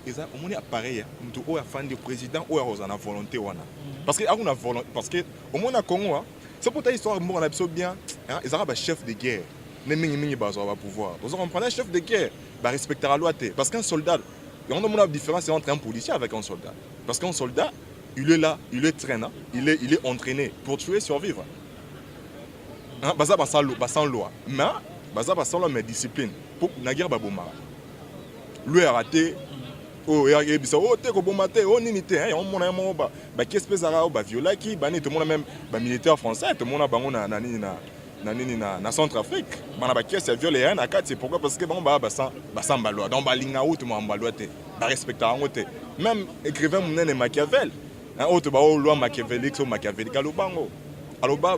eza omoni appareil mutu o afandi président o ya na volonté wana parce que akuna volonté parce que omoni na Congo c'est pour ta histoire on a bien ils ont un chef de guerre ne mingi bazo va pouvoir vous comprenez un chef de guerre va respecter la loi parce qu'un soldat on a une différence entre un policier avec un soldat parce qu'un soldat il est là il est traînant il est entraîné pour tuer survivre baza sans loi mais baza sans loi mais discipline pour na guerre baboma lui a raté oh et bisa oh te ko bomate oh nini te on mona mo ba qu'est-ce que ça ba violaki ba ni tout monde même ba militaire français tout monde bango na Centrafrique bana ba qu'est-ce violé na kat c'est pourquoi parce que bango ba sans loi donc ba linga ou tout mo loi te ba respecter en te même écrivain Munene Machiavel autre ba loi machiavélique ou machiavélique alo bango alors ba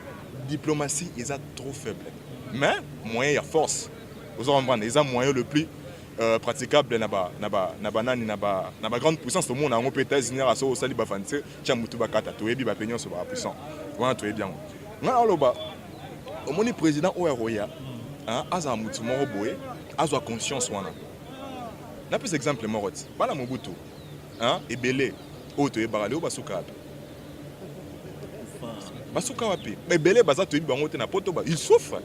diplomatie ils a trop faible mais moyen il y a force vous comprendre ils ont moyen le plus praticable na grande puissance au monde en États-Unis à so sali ba fanse cha mutu ba kata to yebi ba penyon so ba puissant wana to yebi yango na aloba au moni président o roya aza mutu mo boye azwa conscience wana na plus exemple morot bala Mobutu ebele o to yeba le o basuka wapi ebele baza to yebi bango te na poto ba il souffre.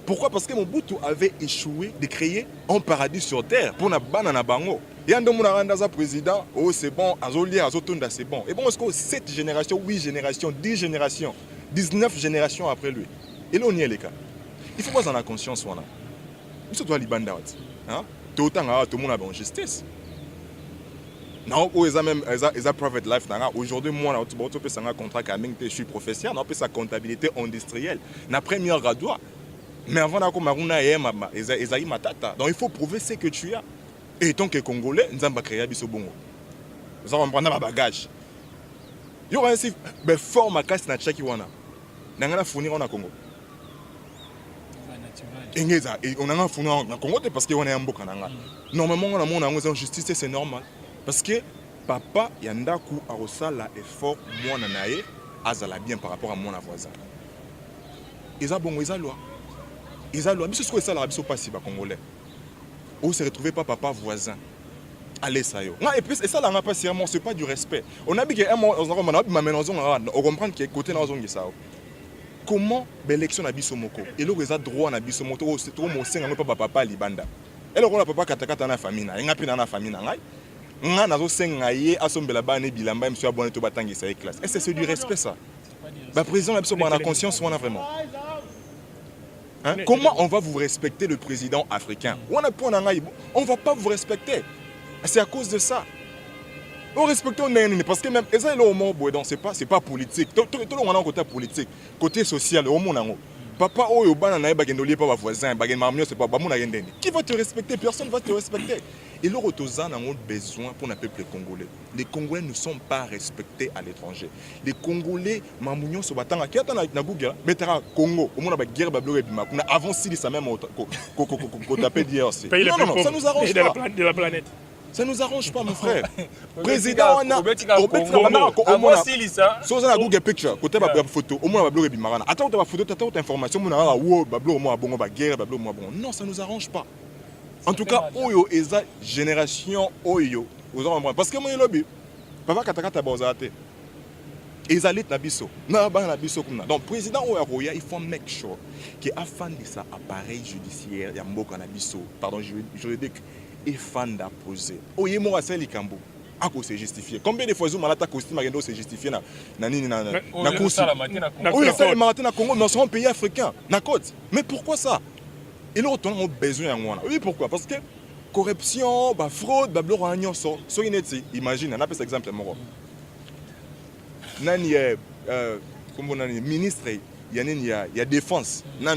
Pourquoi? Parce que Mobutu avait échoué de créer un paradis sur terre pour na banana bango. Yando mona randa président, oh c'est bon, azoli azotunda c'est bon. Et bon est-ce que 7 générations, 8 générations, 10 générations, 19 générations après lui. Et là on y est les cas. Il faut pas en avoir conscience wana. Il doit libanda hein? Tout autant tout le monde a bonne justice. Non, ils ont même ils ont private life. Aujourd'hui, moi, je un contrat je suis professeur, on sa comptabilité industrielle. La première graduat. Mais avant d'avoir ils ont matata. Donc il faut prouver ce que tu as. Et tant que Congolais, nous avons créé des bongo. Nous avons pris un bagage. Il y aura ainsi une forme à casse na chaki wana. Nous allons fournir en Congo. On a fourni en Congo parce qu'on est en Boka. Normalement, on a une justice, c'est normal. Parce que papa yandaku a la effort moi nanae azala bien par rapport à mon voisin. Ils ont bon, ils ont loi. Ils ont loi. Mais ce que ça la biso pas si ba congolais. Où se retrouver pas papa voisin. Allez ça yo. Et puis et ça là pas sérieusement, c'est pas du respect. On a dit que on comprend que côté na zongi ça. Comment l'élection na biso moko et le reza droit na biso moto c'est trop mon senga pas papa libanda. Et le rôle papa katakata na famille na ngapi na famille na ngai. Nga nazo senga ye asombela bana bilamba monsieur abonné to batangisa classe. Est-ce que c'est du respect ça? Bah président la biso la conscience on a vraiment. Hein? Comment on va vous respecter le président africain? On ne va pas vous respecter. C'est à cause de ça. On respecte parce que même c'est pas politique. Tout le monde a un côté politique, côté social, au monde. Papa oyo bana na bagendolier pas voisin, bagenmarmio c'est pas bamuna yendeni. Qui va te respecter? Personne va te respecter. Et le Rotozan a besoin pour le peuple congolais. Les Congolais ne sont pas respectés à l'étranger. Les Congolais, Mamounion se battant à Kiata na Google, Betara Congo, au monde a guerre bablo et bima. On a avancé ça même au tapé d'hier aussi. Non, ça nous arrange pas. De la planète. Ça nous arrange pas, mon frère. Président, on a Google Picture, côté de photo, au moins bablo et bima. Attends, tu as photo, tu as information, on a bablo, moi bon, guerre, bablo, moi bon. Non, ça nous arrange pas. En tout cas, Oyo est la génération Oyo. Parce que moi, je lobby. Papa Katakata Bozate. Ils allaient na biso. Donc, président Oyo, il faut make sure que afin de ça appareil judiciaire, il y a Mboka na biso, pardon, juridique, et fan d'apposer. Oyo mo asel ikambo. À cause c'est justifié. Combien de fois vous malata costume agendo c'est justifié na course. Oui, ça le matin na Congo, mais c'est un pays africain, na côte. Mais pourquoi ça? Et là, on a besoin de moi. Oui, pourquoi? Parce que corruption, fraude, imagine, on a fait exemple. Il y a ministre, il y a défense. Il y a un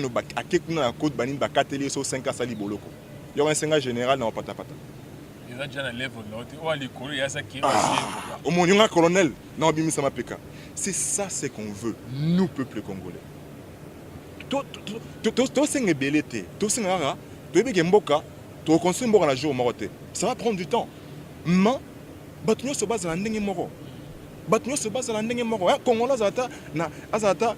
code de 5 ans. Il y a un Sénat général dans le patapata. Il y a déjà un level. Il y a un colonel. C'est ça ce qu'on veut, nous, peuple congolais. Ça va prendre du temps. Mais Batunyo se base à l'année moro. Batunyo se base à l'année moro. Congolais azata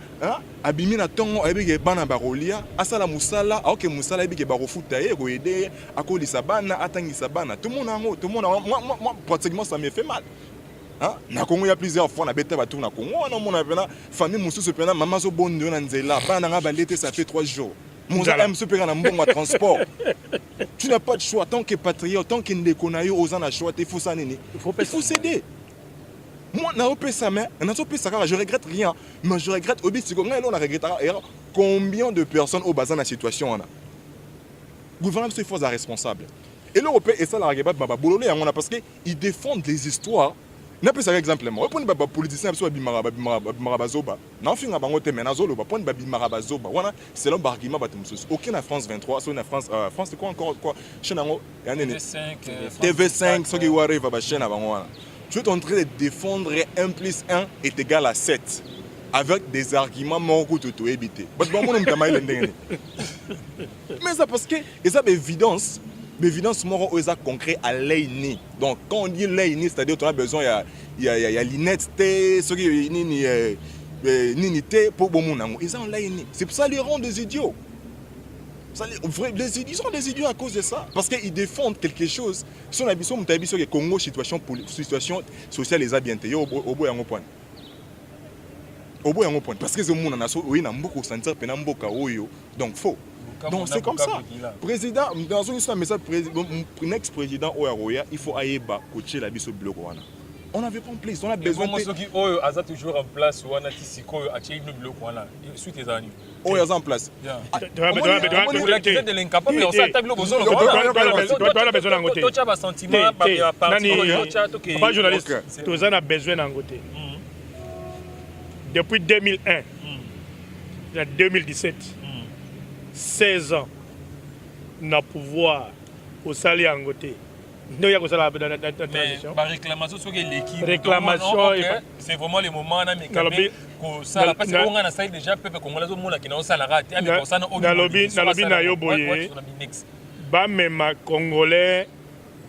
abimi na tongo ebige bana barolia asala musala aoke musala ebige barofuta ye ko aider akolisa bana atangisa bana. Tout le monde moi pratiquement ça me fait mal. Na Congo il y a plusieurs fois na beta batu na Congo on a mon famille mususu pena mama zo bondo na nzela bana nga balete ça fait 3 jours. Mon aime se pega na mbongo transport. Tu n'as pas de choix tant que patriote tant que ndekonayo ozana choix il faut ça nini. Il faut céder. Moi na opé ça mais na opé ça je regrette rien mais je regrette obi siko nga on a regretté combien de personnes au bazan la situation on a. Gouvernement c'est force responsable. Et l'Europe et ça la regarde baba bololé on parce que ils défendent les histoires. N'a pas ça exemple moi poni ba politicien so bimara bazoba na finga bango te mena zolo ba poni ba bimara bazoba wana c'est l'homme argument ba tumususu aucun na France 23 so na France c'est quoi encore quoi chaîne ngo TV5 so ki ware va ba chaîne bango wana tu es en train de défendre 1 + 1 est égal à 7 avec des arguments moko to éviter parce que bon mtama ile ndenge mais ça parce que ça évidence. L'évidence moro est concret à l'EINI. Donc quand on dit l'EINI, c'est-à-dire qu'on a besoin il y a l'innetité, ce qui n'inité pour bon monde. Ils ont l'EINI. C'est pour ça qu'ils rendent des idiots. Ils sont des idiots à cause de ça. Parce qu'ils défendent quelque chose. Si on a besoin de Congo, situation sociale les a bien taillés au bout d'un point. Au bout d'un point. Parce que ce monde a oui, n'a beaucoup sentir penamboka oyo. Donc faux. Donc c'est comme ça. Président, dans un message, ex-président Oyaroya, il faut aller coacher la biso bloc. On n'avait pas en place, on a besoin de... ceux qui ont toujours en place, ou on a dit qu'on a acheté une bloc, voilà. Suite les années. Oh, ils sont en place. Tu as besoin de l'incapable, mais on s'est attaqué le besoin. Tu as besoin d'un côté. Tu as un sentiment, pas journaliste, tu as besoin d'un côté. Depuis 2001, 2017, 16 ans, on a pouvoir au salaire en côté. Mais la réclamation, c'est vraiment le moment où ça a passé. On a déjà peuple congolais qui n'a pas salaire. Même Congolais,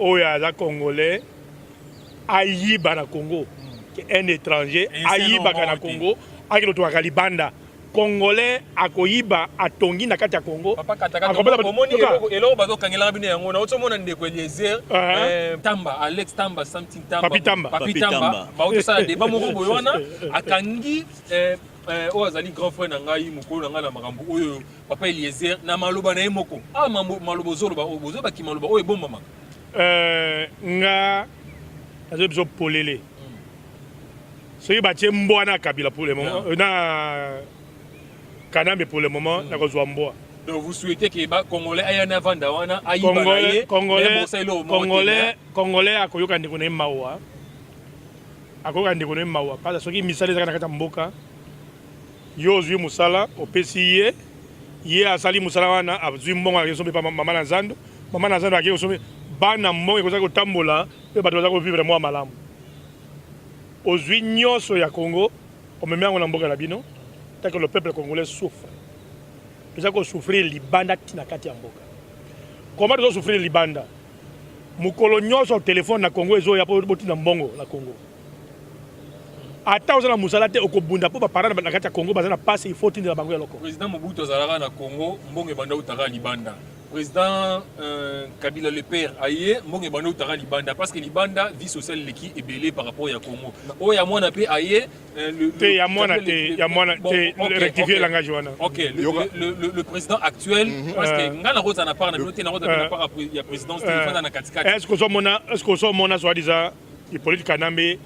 Oyaza Congolais, Aïba na Congo, un étranger, Aïba na Congo, Aïba na Libanda. Congolais akoyiba atongi na kati ya Congo. Papa kataka omoni elo bazo kangela bino yango na otomona ndeko Eliezer Tamba Alex Tamba something Tamba Papi Tamba ba otosala débat moko boyona akangi o azali grand frère na ngai mukolo na ngai na makambo oyo papa Eliezer na maloba na ye moko maloba zoloba obozo baki maloba oyo bomba mama nga azo biso polele soki batie mbwana Kabila pour le moment Kanambe pour le moment, na kozwa mboa. Donc vous souhaitez que les Congolais aient un avant d'awana, Congolais akoyoka ndeko na mawa. Akoyoka ndeko na mawa. Parce que soki misala ezaka na kata mboka. Yo zwi musala opesi ye asali musala wana azwi mbongo akesombe pa mama na zando. Mama na zando akesombe bana mbongo ekozaka kotambola pe bato bazaka vivre moi malamu. Ozwi nyonso ya Congo, omemi yango na mboka na bino. Que le peuple congolais souffre. Nous avons souffert Libanda tinakati ya mboka. Comment nous souffrir Libanda? Mukolonyo sur téléphone na Congo ezo ya boti na mbongo na Congo. Ata ozana musala te okobunda po ba parana na kati ya Congo bazana passe il faut tinda bango ya loko. Président Mobutu azalaka na Congo, mbongo banda utaka Libanda. Président Kabila le père aye mbongo banda utaka Libanda parce que Libanda vie sociale leki ebelé par rapport ya Congo. O ya mwana pe aye rectifier le langage. Ok, le président actuel, parce que Ngana Rosa n'a pas il y a président Stéphane Nakatika. Est-ce que ce mona soit disant les politiques Kanambe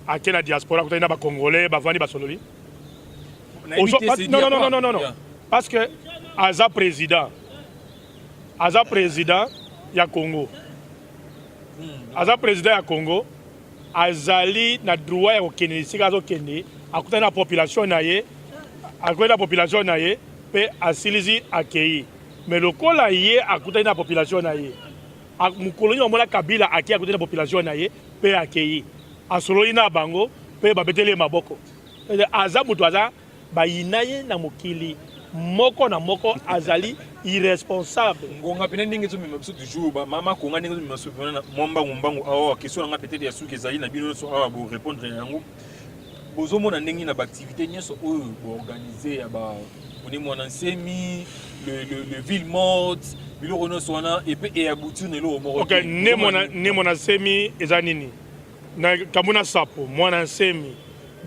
à quelle diaspora que tu as Congolais, Bavani, Basololi? Non. Parce que Aza président, il y a Congo. Aza président ya Congo. Azali na droit ya kokende sika zo kende akutana na population na ye pe asilisi akei mais lokola ye akutana na population na ye mukoloni omona Kabila akei akutana na population na ye pe akei asololi na bango pe babetele maboko aza mutu aza bayina ye na mokili moko na moko azali irresponsable. Ngonga pena ndenge zo mema biso toujours ba mama konga ndenge zo mema so pena momba ngombango awa question nga peut-être ya suki ezali na bino so awa bo répondre yango. Bozo mona ndenge na ba activité nyeso oyo bo organiser ya ba oni mwana nsemi le ville morte bilo rono sona et puis et aboutir ne lo moko. OK, ne mona semi ezanini. Na kamuna sapo mwana nsemi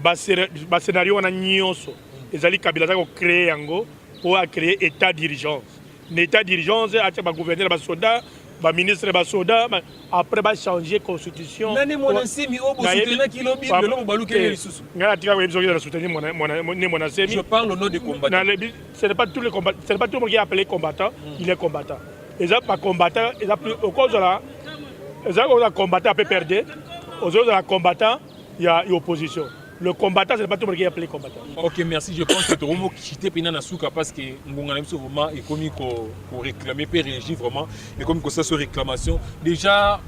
ba scénario wana nyonso ezali Kabila za ko créer yango pour créer état d'urgence. L'état d'urgence a été gouverneur ba soda, ba ministre ba soda, après ba changer constitution. Nani mona semi obo soutenir ki lobi le lobo baluke lisusu. Ngala tika ko ebiso soutenir mona semi. Je parle au nom des combattants. Ce n'est pas tous les combattants, ce n'est pas tout le monde qui est appelé combattant, il est combattant. Les autres pas combattants, ils plus au cause de là. Les autres combattants peut perdre. Aux autres combattants, il y a opposition. Le combattant, ce n'est pas tout le monde qui est appelé combattant. Ok, merci. Je pense que tu as quitté Pina Nasuka parce que Ngonga Nemso vraiment est comme pour réclamer, pour réagir vraiment. Et comme ça sur réclamation. Déjà,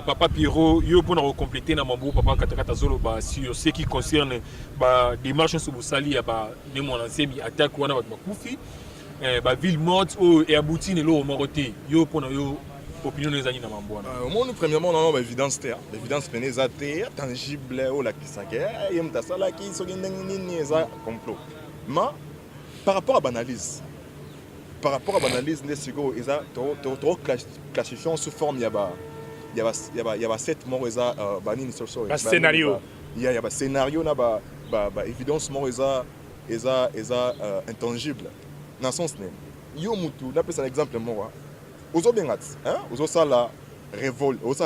Papa Pierrot, il faut nous compléter dans mon Papa Katakata Zolo sur ce qui concerne les démarches sur Boussali, les mon ancien attaque ou Koufi, ville morte et abouti ne l'eau moroté. Il faut nous opinion des années dans mon premièrement non évidence terre évidence peneza terre tangible ou la kisake yemta sala ki so nini eza complot mais par rapport à l'analyse des sigo eza trop classification sous forme y a 7 morts eza banini so scénario il y a scénario na ba évidence mort eza intangible dans sens né yo mutu na pesa exemple mort ozo bengati ozo sala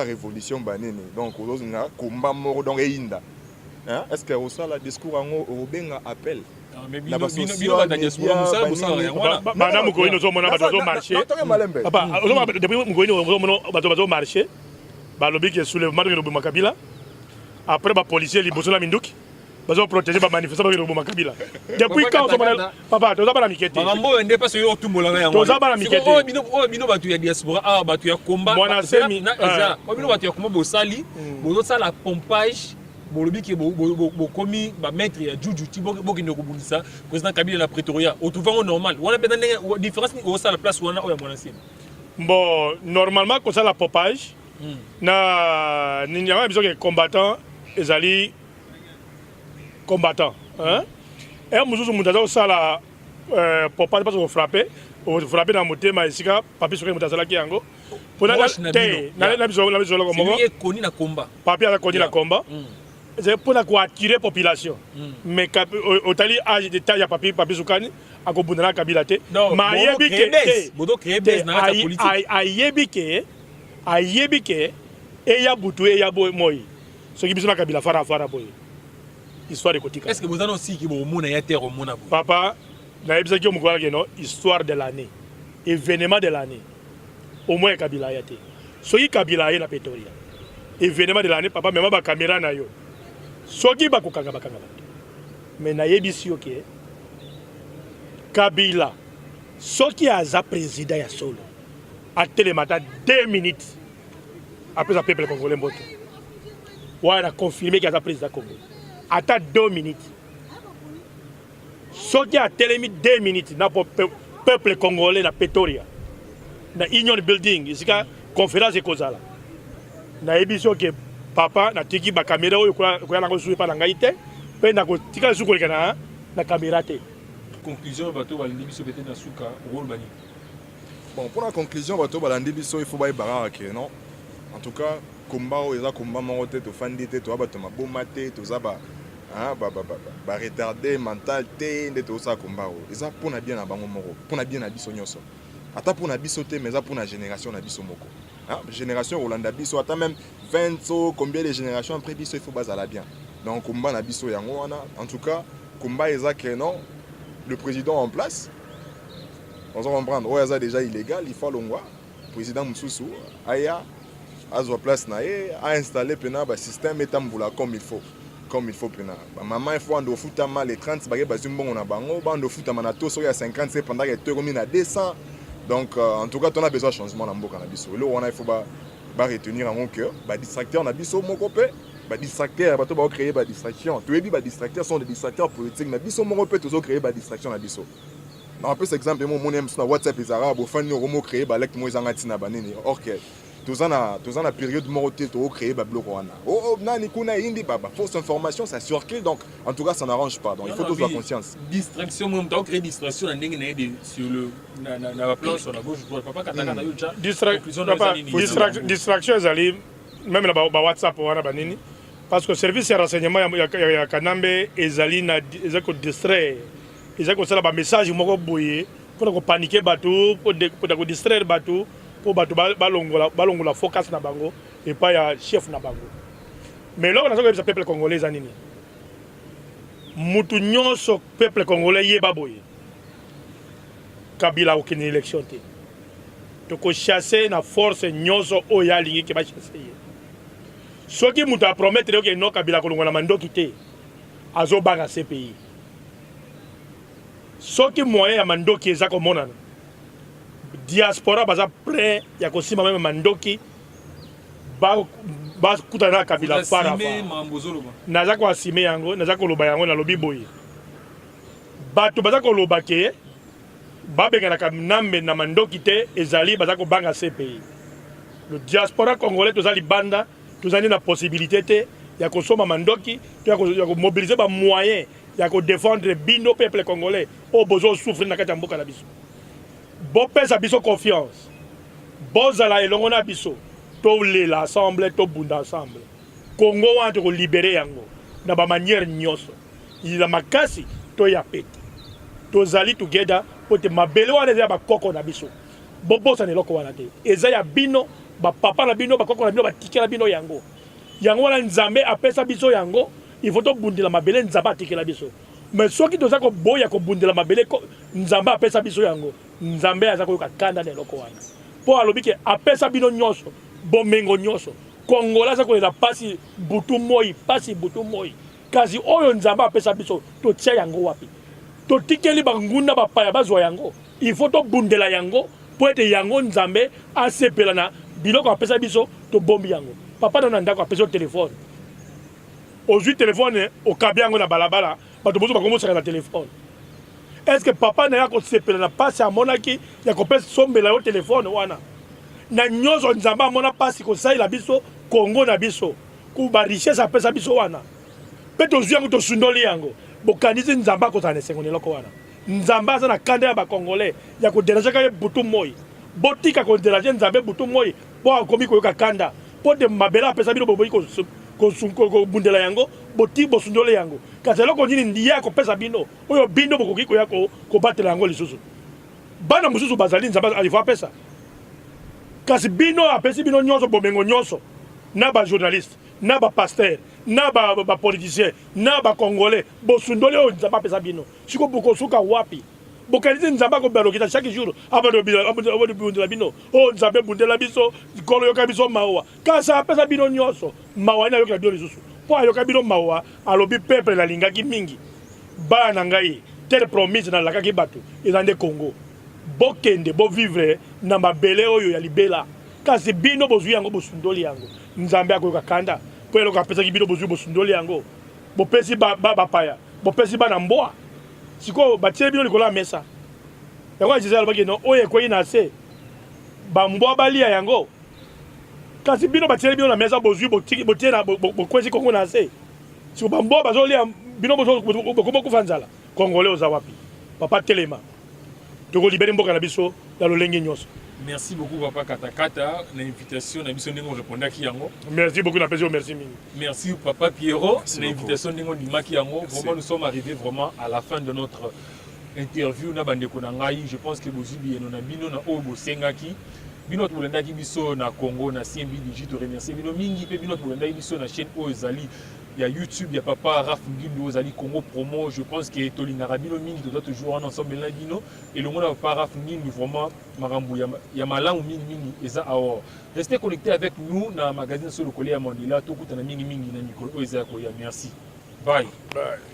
révolution banini donc ozonga combat moko donc einda hein est-ce que au la discours ango obenga appel mais bino ba diaspora musala musala ya wana bana mukoyi no zomona bato marché papa ozoma depuis mukoyi no zomona bato marché balobi ke soulèvement de Lubuma Kabila après ba policier liboso na minduki bazo protéger ba manifestant de Lubuma Kabila depuis quand papa toza bana mikete mambo ende pas yo tumbolanga yango toza bana mikete bino bato ya diaspora bato ya combat mwana semi bino bato ya combat bosali bozo sala pompage bolobi ke bokomi ba maître ya juju ti bokende kobundisa président Kabila na Pretoria otuvango normal wana pena différence ni au sala place wana oya mwana semi bon normalement ko sala pompage na ninyama biso ke combattant ezali combattant hein et mususu mutaza osala pompage parce que frapper na motema esika papi soki mutazala ki yango pona te na biso ko moko koni na combat papi ala koni na combat c'est pour attirer population mais otali âge de taille ya papi sukani akobundana Kabila te ma yebi ke bodo créer base na la politique ayebi ke eya butu eya boy moyi soki biso na Kabila fara boy histoire de kotika est-ce que vous avez aussi qui bon mona ya terre mona papa na yebisa ki omukola ke no histoire de l'année événement de l'année au moins Kabila ya te soki Kabila ya na Pretoria événement de l'année papa même ba caméra na yo soki bakokanga mais na yebisi ok Kabila soki aza président ya solo atelemata 2 minutes après ça peuple congolais mboto ouais a confirmé qu'il a président Congo ata 2 minutes soki atelemi 2 minutes na peuple congolais na Pretoria na Union Building isika conférence ekozala na yebisi ok papa na tiki ba caméra oyo koya na kosuye pa na ngai te pe na kotika suko lekana na caméra te conclusion bato balindi biso bete na suka rôle bani bon pour la conclusion bato balindi biso il faut ba barara ke non en tout cas combat o eza combat moko te to fandi te to bato maboma te to za ba retardé mental te nde to sa combat o eza pona bien na bango moko pona bien na biso nyonso ata pona biso te mais eza pona génération na biso moko génération Rolanda biso ata même 20 ou combien de générations après biso il faut bazala bien donc combat na biso yango wana en tout cas combat eza que non le président en place on va comprendre ouais ça déjà illégal il faut longwa président Msusu aya azwa place na ye a installé pena ba système etambula comme il faut pena maman il faut ando futa mal les 30 bagé bazumbongo na bango bando futa manato so ya 50 c'est pendant que tu remis na 200 donc en tout cas on a besoin de changement dans mboka na biso le wana il faut ba retenir en mon cœur ba distracteur na biso moko pe ba distracteur bato ba créer ba distraction tu ebi ba distracteurs sont des distracteurs politiques na biso moko pe to créer ba distraction na biso na un peu exemple mon aime sur WhatsApp les arabes fani romo créer ba lek mo izanga tina banini OK tozana période moroté to créer ba bloc wana nani kuna indi baba fausse information ça circule donc en tout cas ça n'arrange pas donc il faut tous avoir conscience distraction moi on créer distraction na ndenge na sur le na plan sur la gauche droite papa kataka na yo cha distraction ezali même na ba WhatsApp wana banini parce que service de renseignement ya Kanambe ezali na ezako distraire ezako sala ba message moko boye pour ko paniquer bateau pour ko distraire bateau pour bato balongola focus na bango et pas ya chef na bango mais là on a ça peuple congolais anini mutu nyonso peuple congolais yeba boye Kabila aucune élection te to ko chasser na force nyonso oya lingi ke ba chasser soki mutu a promettre que no Kabila ko longola mandoki te azo banga CPI soki moyen ya mandoki eza ko monana diaspora baza prêt ya kosima même mandoki ba kutana Kabila fara naza ko asime yango naza ko loba yango na lobi boye bato baza ko loba ke babenga na Nambe na mandoki te ezali baza ko banga CPI le diaspora congolais tozali banda tozali na possibilité te ya kosoma mandoki ya ko mobiliser ba moyen ya ko défendre bino peuple congolais o bozo souffrir na kati mboka na biso bo pesa biso confiance bozala elongo na biso to lela ensemble to bunda ensemble Congo want ko libérer yango na ba manière nyonso ila makasi to ya pete to zali together pote mabele wana ya ba koko na biso bobo sa neloko wana te eza ya bino ba papa na bino ba koko na bino ba tikela bino yango yango wana nzambe apesa biso yango il faut to bundela mabele nzambe atikela biso mais soki toza ko boya ko bundela mabele nzambe apesa biso yango nzambe aza ko kanda na eloko wana po alobi ke apesa bino nyonso bomengo nyonso kongola za ko la pasi butu moi kasi oyo nzambe apesa biso to tia yango wapi to tikeli bangunda bapaya bazwa yango il faut to bundela yango po ete yango nzambe asepela na biloko apesa biso to bombi yango papa na ndako apesa telefone ozwi telefone okabi yango na balabala bato bozo bakomosaka na telefone est-ce que papa na ya kosepela na pasi amonaki ya kopesa sombela yo telefone wana na nyonso nzambe amona pasi kosalela biso kongo na biso kuba richesse apesa biso wana mpe tozwi yango tosundoli yango bokanisi nzambe akozala na esengo na eloko wana nzambe aza na kanda ya bakongolais ya koderangeaka ye butu moi botika koderange nzambe butu moi mpo akomi koyoka kanda mpo te mabele apesa bino boboyi kobundela yango boti bosundole yango kasi eloko nini ndiye akopesa bino oyo bino bokoki koya kobatela yango lisusu bana mosusu bazali nzambe alifo apesa kasi bino apesi bino nyonso bomengo nyonso na bajournaliste na bapaster na bapoliticien na bacongolais bosundoli oyo nzambe apesa bino siko bokosuka wapi bokanisi nzambe akobalokita chaque jour abondela bino oyo nzambe bundela biso kolo yoka biso mawa kasi apesa bino nyonso mawa ina yokela bino lisusu mpo ayoka bino mawa alobi peuple nalingaki mingi bana na ngai tere promise nalakaki bato eza nde congo bokende bovivre na mabele oyo ya libela kasi bino bozwi yango bosundoli yango nzambe akoyoka kanda mpo eloko apesaki bino bozwi bosundoli yango bopesi bapaya bopesi bana mbwa sikoyo batieli bino likolo ya mesa yango ya jésus alobaki no oyo ekwei na se bambwa balia yango kasi bino batieli bino na mesa bozwi botie na bokwesi kongo na se siko bambwa bazolia bino bokomokufa nzala kongole oza wapi papa telema tokolibere mboka na biso ya lolenge nyonso. Merci beaucoup papa Katakata na invitation na biso ndenge répondaki yango. Merci beaucoup na plaisir, merci mingi. Merci papa Pierrot na invitation ndenge ndimaki yango. Vraiment nous sommes arrivés vraiment à la fin de notre interview na bandeko na ngai. Je pense que bozubi eno na bino na oyo bosengaki. Bino tolendaki biso na Congo na CMB Digital remercier bino mingi pe bino tolendaki biso na chaîne oyo ezali il y a YouTube, il y a papa Raf Ngindo Ozali Congo Promo. Je pense que Tolina Rabino Mingi doit toujours en ensemble là Dino et le monde a papa Raf Ngindo vraiment Marambu ya malang mingi mingi eza aor. Restez connectés avec nous dans le magazine sur le collier à Mandela tout coup na mingi mingi na Nicolas Oza Koya. Merci. Bye. Bye.